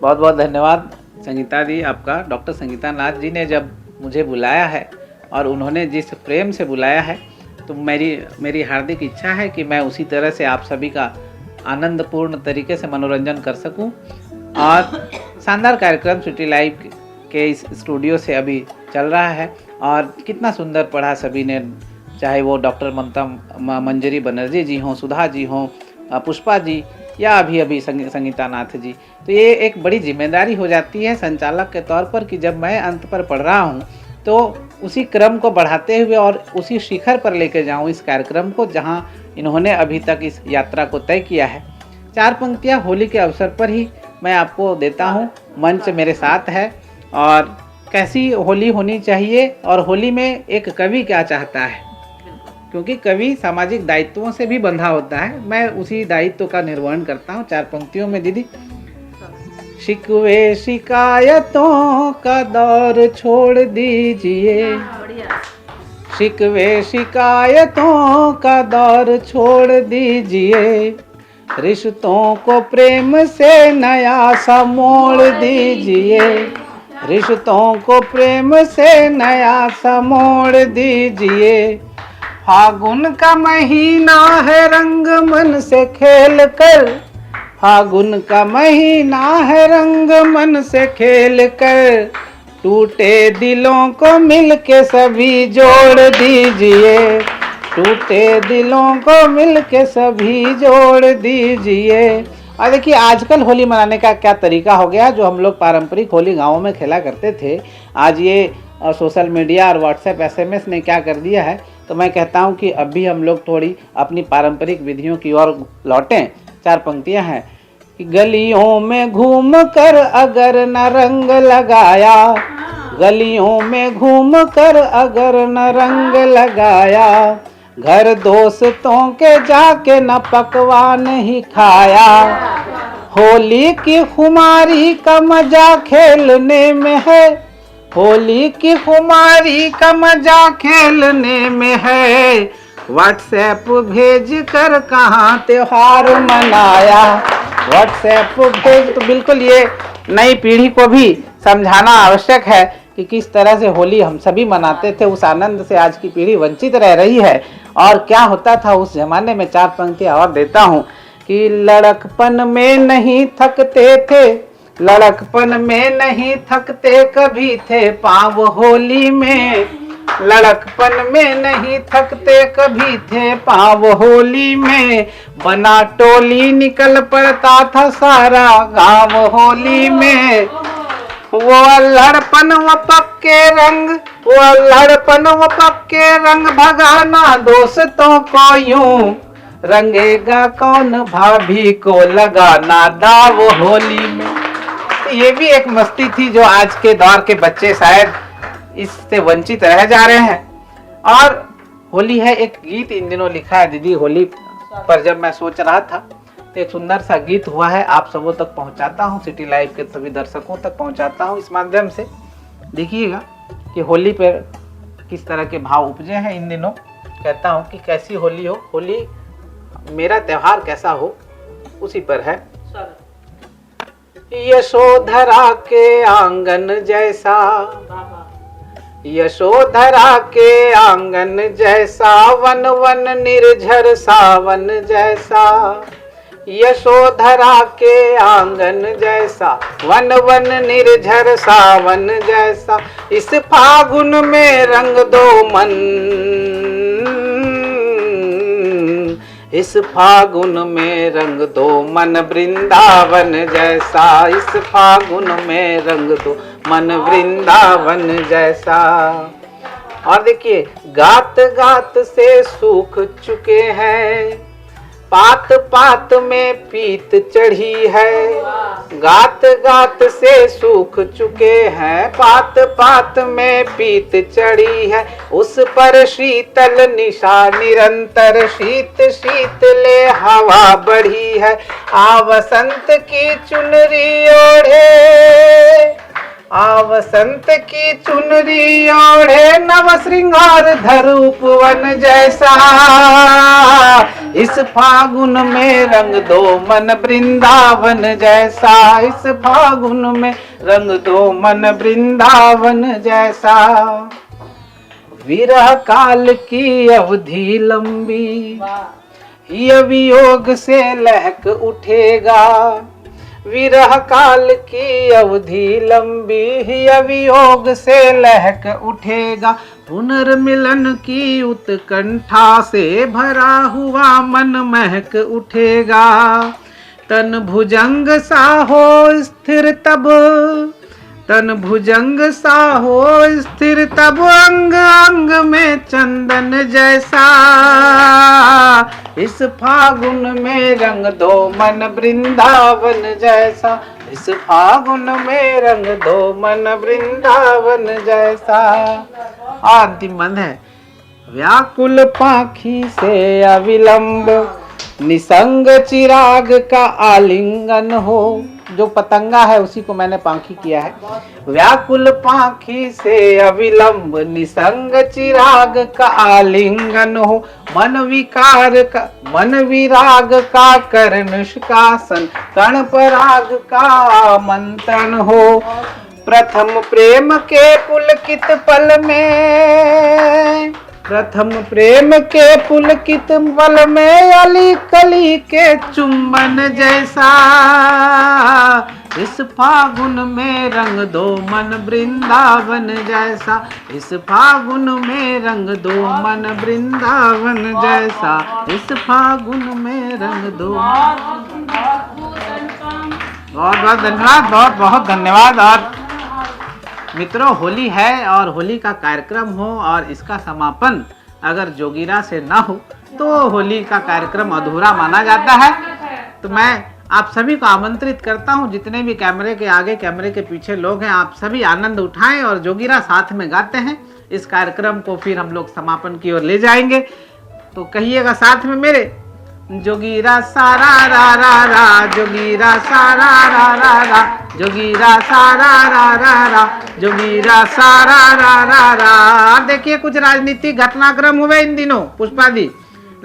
बहुत बहुत धन्यवाद संगीता दी आपका। डॉक्टर संगीता नाथ जी ने जब मुझे बुलाया है और उन्होंने जिस प्रेम से बुलाया है, तो मेरी हार्दिक इच्छा है कि मैं उसी तरह से आप सभी का आनंदपूर्ण तरीके से मनोरंजन कर सकूं। और शानदार कार्यक्रम सिटी लाइव के इस स्टूडियो से अभी चल रहा है और कितना सुंदर पढ़ा सभी ने, चाहे वो डॉक्टर ममता मंजरी बनर्जी जी हों, सुधा जी हों, पुष्पा जी या अभी संगीता नाथ जी। तो ये एक बड़ी जिम्मेदारी हो जाती है संचालक के तौर पर कि जब मैं अंत पर पढ़ रहा हूँ तो उसी क्रम को बढ़ाते हुए और उसी शिखर पर लेकर जाऊँ इस कार्यक्रम को, जहाँ इन्होंने अभी तक इस यात्रा को तय किया है। 4 पंक्तियाँ होली के अवसर पर ही मैं आपको देता हूँ। मंच मेरे साथ है और कैसी होली होनी चाहिए और होली में एक कवि क्या चाहता है, क्योंकि कवि सामाजिक दायित्वों से भी बंधा होता है। मैं उसी दायित्व का निर्वहन करता हूँ 4 पंक्तियों में। दीदी, शिकवे शिकायतों का दौर छोड़ दीजिए, शिकवे शिकायतों का दौर छोड़ दीजिए, रिश्तों को प्रेम से नया सा मोड़ दीजिए, रिश्तों को प्रेम से नया सा मोड़ दीजिए। फागुन का महीना है रंग मन से खेल कर, फागुन का महीना है रंग मन से खेल कर, टूटे दिलों को मिल के सभी जोड़ दीजिए, टूटे दिलों को मिल के सभी जोड़ दीजिए। और देखिए आजकल होली मनाने का क्या तरीका हो गया। जो हम लोग पारंपरिक होली गाँवों में खेला करते थे, आज ये और सोशल मीडिया और व्हाट्सएप SMS ने क्या कर दिया है, तो मैं कहता हूँ कि अभी हम लोग थोड़ी अपनी पारंपरिक विधियों की ओर लौटें। 4 पंक्तियाँ हैं कि गलियों में घूम कर अगर न रंग लगाया, गलियों में घूम कर अगर न रंग लगाया, घर दोस्तों के जाके न पकवान ही खाया, होली की खुमारी का मजा खेलने में है, होली की खुमारी का मजा खेलने में है, व्हाट्सएप भेज कर कहाँ त्योहार मनाया, व्हाट्सएप भेज। तो बिल्कुल ये नई पीढ़ी को भी समझाना आवश्यक है कि किस तरह से होली हम सभी मनाते थे, उस आनंद से आज की पीढ़ी वंचित रह रही है। और क्या होता था उस जमाने में, 4 पंक्तियां और देता हूँ कि लड़कपन में नहीं थकते थे, लड़कपन में नहीं थकते कभी थे पाँव होली में, लड़कपन में नहीं थकते कभी थे पाँव होली में, बना टोली निकल पड़ता था सारा गांव होली में, वो अल्हड़पन व पक्के रंग, वो अल्हड़पन व पक्के रंग भगाना दोस्तों को यूं, रंगेगा कौन भाभी को लगाना दाव होली में। तो ये भी एक मस्ती थी जो आज के दौर के बच्चे शायद इससे वंचित रह जा रहे हैं। और होली है, एक गीत इन दिनों लिखा है दीदी होली पर, जब मैं सोच रहा था तो एक सुंदर सा गीत हुआ है, आप सबों तक पहुंचाता हूं, सिटी लाइव के सभी दर्शकों तक पहुंचाता हूं इस माध्यम से। देखिएगा कि होली पर किस तरह के भाव उपजे हैं इन दिनों। कहता हूं कि कैसी होली हो, होली मेरा त्योहार कैसा हो, उसी पर है। यशोधरा के आंगन जैसा, यशोधरा के आंगन जैसा, वन वन निर्झर सावन जैसा, यशोधरा के आंगन जैसा, वन वन निर्झर सावन जैसा, इस फागुन में रंग दो मन, इस फागुन में रंग दो मन वृंदावन जैसा, इस फागुन में रंग दो मन वृंदावन जैसा। और देखिए, गात गात से सूख चुके हैं, पात पात में पीत चढ़ी है, गात गात से सूख चुके हैं, पात पात में पीत चढ़ी है, उस पर शीतल निशा निरंतर, शीत शीतले हवा बढ़ी है, आ वसंत की चुनरी ओढ़े, आ वसंत की चुनरी ओढ़े, नव श्रृंगार धर उपवन जैसा, इस फागुन में रंग दो मन वृंदावन जैसा, इस फागुन में रंग दो मन वृंदावन जैसा। विरह काल की अवधि लंबी, ये वियोग से लहक उठेगा, विरह काल की अवधि लंबी, ही वियोग से लहक उठेगा, पुनर्मिलन की उत्कंठा से भरा हुआ मन महक उठेगा, तन भुजंग सा हो स्थिर तब, तन भुजंग सा हो स्थिर तब, अंग अंग में चंदन जैसा, इस फागुन में रंग दो मन वृंदावन जैसा, इस फागुन में रंग दो मन वृंदावन जैसा। अंतिम बंद है, व्याकुल पाखी से अविलंब, निसंग चिराग का आलिंगन हो, जो पतंगा है उसी को मैंने पाखी किया है। व्याकुल पाखी से अविलंब, निसंग चिराग का आलिंगन हो, मन विकार का, मन विराग का कर निष्कासन, कण पराग का मंथन हो, प्रथम प्रेम के पुलकित पल में, प्रथम प्रेम के पुलकित पल में, अली कली के चुंबन जैसा, इस फागुन में रंग दो मन वृंदावन जैसा, इस फागुन में रंग दो मन वृंदावन जैसा, इस फागुन में रंग दो। बहुत बहुत धन्यवाद, बहुत बहुत धन्यवाद। और मित्रों, होली है और होली का कार्यक्रम हो और इसका समापन अगर जोगीरा से ना हो तो होली का कार्यक्रम अधूरा माना जाता है। तो मैं आप सभी को आमंत्रित करता हूं, जितने भी कैमरे के आगे कैमरे के पीछे लोग हैं, आप सभी आनंद उठाएं और जोगीरा साथ में गाते हैं। इस कार्यक्रम को फिर हम लोग समापन की ओर ले जाएंगे। तो कहिएगा साथ में मेरे, जोगीरा सारा रा रा रा, जोगीरा सारा रा रा रा, जोगीरा सारा रा रा रा, जोगीरा सारा रा रा रा। देखिए कुछ राजनीतिक घटनाक्रम हुए इन दिनों पुष्पा जी।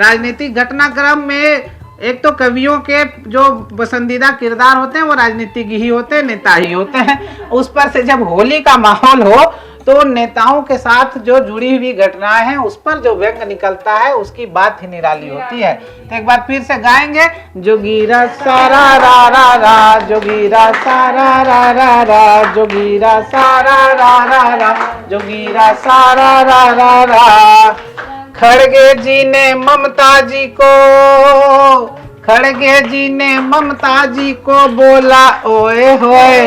राजनीतिक घटनाक्रम में एक तो कवियों के जो पसंदीदा किरदार होते हैं वो राजनीतिक ही होते हैं, नेता ही होते हैं। उस पर से जब होली का माहौल हो तो नेताओं के साथ जो जुड़ी हुई घटनाएं हैं उस पर जो व्यंग निकलता है उसकी बात ही निराली होती है। तो एक बार फिर से गाएंगे, जोगीरा सारा रा रा रा, जोगीरा सारा रा रा रा, जोगीरा सारा रा रा रा, जोगीरा सारा रा रा रा। खड़गे जी ने ममता जी को, खड़गे जी ने ममता जी को बोला ओए होए,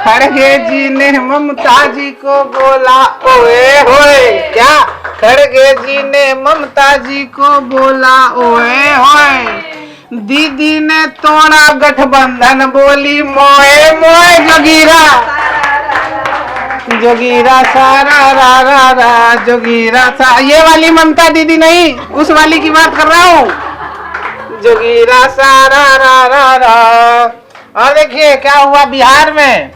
खड़गे जी ने ममता जी को बोला ओए होए। क्या? खड़गे जी ने ममता जी को बोला ओए होए। दीदी ने तोड़ा गठबंधन, बोली मोए मोए। जोगीरा जोगीरा सारा रा रा रा, जोगीरा सा। ये वाली ममता दीदी नहीं, उस वाली की बात कर रहा हूँ। जोगीरा सारा रा रा रा। और देखिए क्या हुआ बिहार में,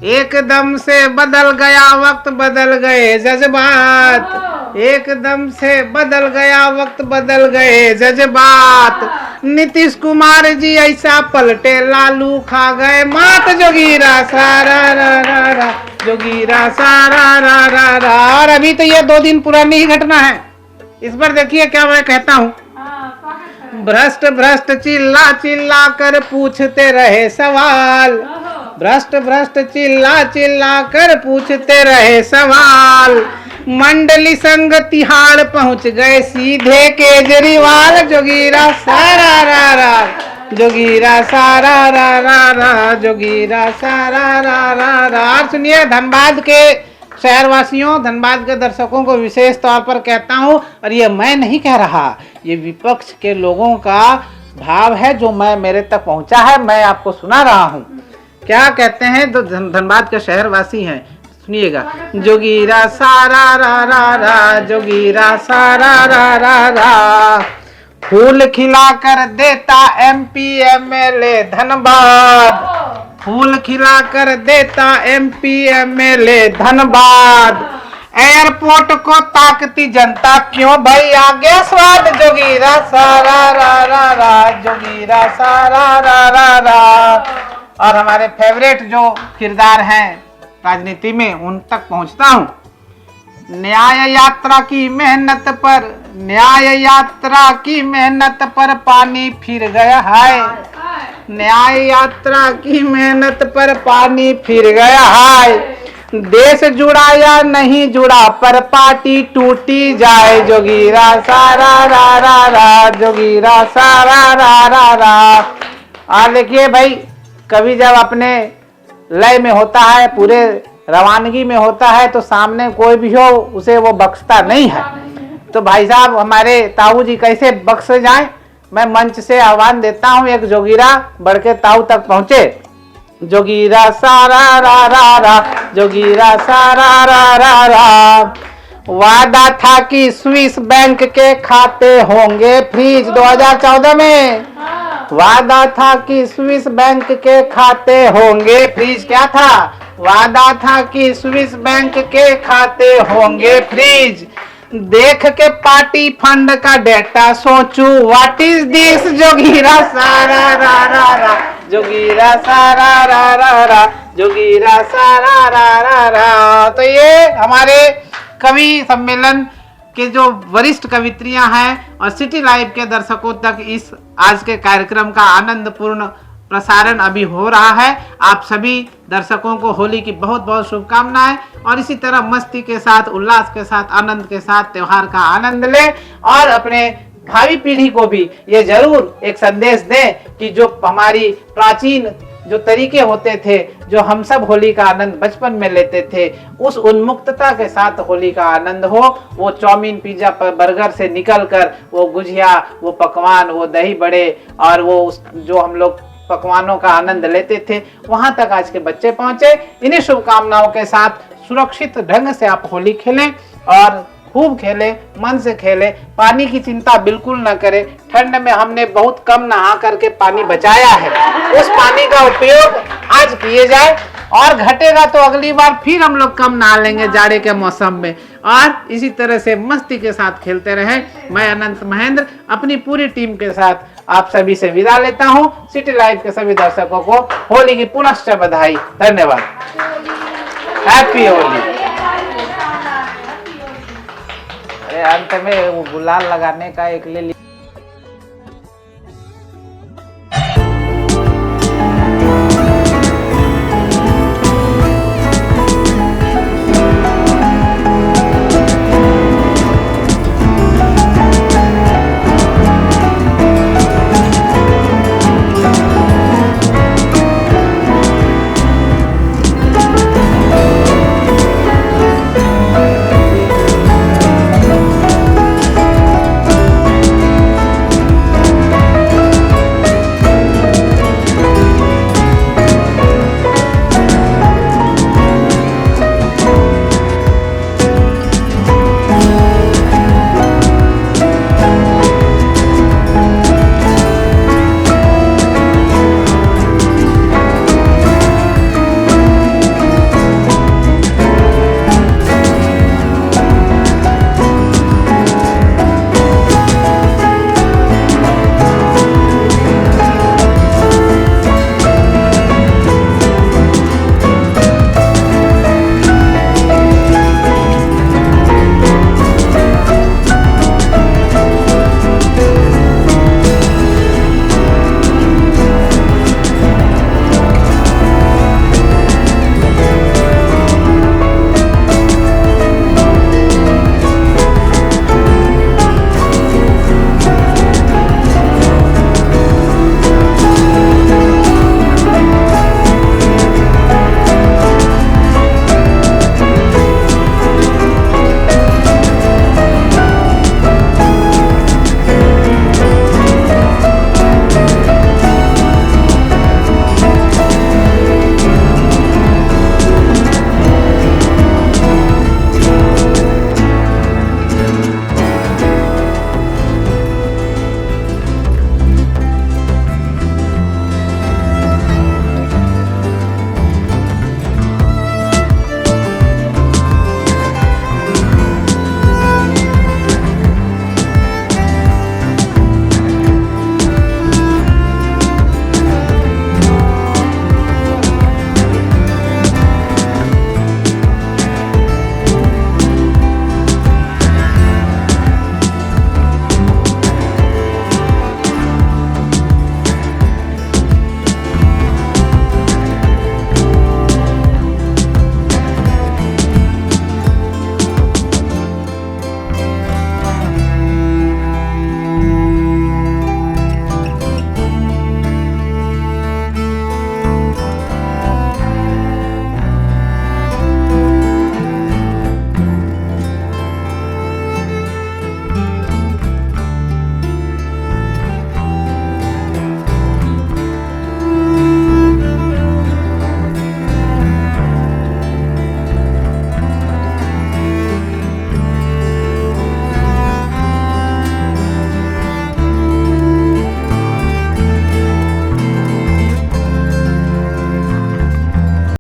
एकदम से बदल गया वक्त, बदल गए जज्बात, एकदम से बदल गया वक्त, बदल गए जज्बात। नीतीश कुमार जी ऐसा पलटे, लालू खा गए मात। जोगीरा सारा रा रा रा, जोगीरा सारा रा रा रा। और अभी तो ये 2 दिन पुरानी ही घटना है। इस पर देखिए क्या मैं कहता हूँ, भ्रष्ट भ्रष्ट चिल्ला चिल्ला कर पूछते रहे सवाल, भ्रष्ट भ्रष्ट चिल्ला चिल्ला कर पूछते रहे सवाल। मंडली संग तिहाड़ पहुंच गए सीधे केजरीवाल। जोगीरा सारा रा रा, जोगीरा सारा रा रा रा, जोगीरा सारा रा रा रा। और सुनिए, धनबाद के शहरवासियों, धनबाद के दर्शकों को विशेष तौर पर कहता हूं, और ये मैं नहीं कह रहा, ये विपक्ष के लोगों का भाव है जो मेरे तक पहुंचा है, मैं आपको सुना रहा हूं। क्या कहते हैं तो धनबाद के शहरवासी हैं, सुनिएगा। जोगीरा सारा रा रा रा, जोगीरा सारा रा रा रा। फूल खिला कर देता MP MLA धनबाद, फूल खिला कर देता MP MLA धनबाद। एयरपोर्ट को ताकती जनता, क्यों भाई आगे स्वाद। जोगीरा सारा रा रा रा, जोगीरा सारा रा रा रा। और हमारे फेवरेट जो किरदार हैं राजनीति में उन तक पहुंचता हूं। न्याय यात्रा की मेहनत पर, न्याय यात्रा की मेहनत पर पानी फिर गया है, न्याय यात्रा की मेहनत पर पानी फिर गया है। देश जुड़ा या नहीं जुड़ा पर पार्टी टूटी जाए। जोगीरा सारा रा रा रा, जोगीरा सारा रा रा रा। और देखिए भाई, कभी जब अपने लय में होता है, पूरे रवानगी में होता है, तो सामने कोई भी हो उसे वो बख्शता नहीं है। तो भाई साहब हमारे ताऊ जी कैसे बख्श जाएं। मैं मंच से आह्वान देता हूं, एक जोगीरा बढ़ के ताऊ तक पहुंचे। जोगीरा सारा रा रा रा, जोगीरा सारा रा रा रा। वादा था कि स्विस बैंक के खाते होंगे फ्रीज 2014 में, वादा था कि स्विस बैंक के खाते होंगे फ्रीज। क्या था? वादा था कि स्विस बैंक के खाते होंगे फ्रीज। देख के पार्टी फंड का डेटा सोचूं व्हाट इज दिस। जोगीरा सारा रा रा रा, जोगीरा सारा रा रा रा, जोगीरा सारा रा रा रा। तो ये हमारे कवि सम्मेलन के जो वरिष्ठ कवित्रियां हैं और सिटी लाइव के दर्शकों तक इस आज के कार्यक्रम का आनंदपूर्ण प्रसारण अभी हो रहा है। आप सभी दर्शकों को होली की बहुत बहुत शुभकामनाएं और इसी तरह मस्ती के साथ, उल्लास के साथ, आनंद के साथ त्योहार का आनंद लें और अपने भावी पीढ़ी को भी ये जरूर एक संदेश दें कि जो हमारी प्राचीन जो तरीके होते थे, जो हम सब होली का आनंद बचपन में लेते थे, उस उन्मुक्तता के साथ होली का आनंद हो। वो चाउमीन, पिज्जा, बर्गर से निकल कर वो गुजिया, वो पकवान, वो दही बड़े और वो जो हम लोग पकवानों का आनंद लेते थे, वहां तक आज के बच्चे पहुंचे। इन्हीं शुभकामनाओं के साथ सुरक्षित ढंग से आप होली खेलें और खूब खेले, मन से खेले, पानी की चिंता बिल्कुल ना करें। ठंड में हमने बहुत कम नहा करके पानी बचाया है, उस पानी का उपयोग आज किए जाए और घटेगा तो अगली बार फिर हम लोग कम नहा लेंगे जाड़े के मौसम में। और इसी तरह से मस्ती के साथ खेलते रहें। मैं अनंत महेंद्र अपनी पूरी टीम के साथ आप सभी से विदा लेता हूं। सिटी लाइव के सभी दर्शकों को होली की पुनश्च बधाई। धन्यवाद। हैप्पी होली। अरे अंत में वो गुलाल लगाने का एक ले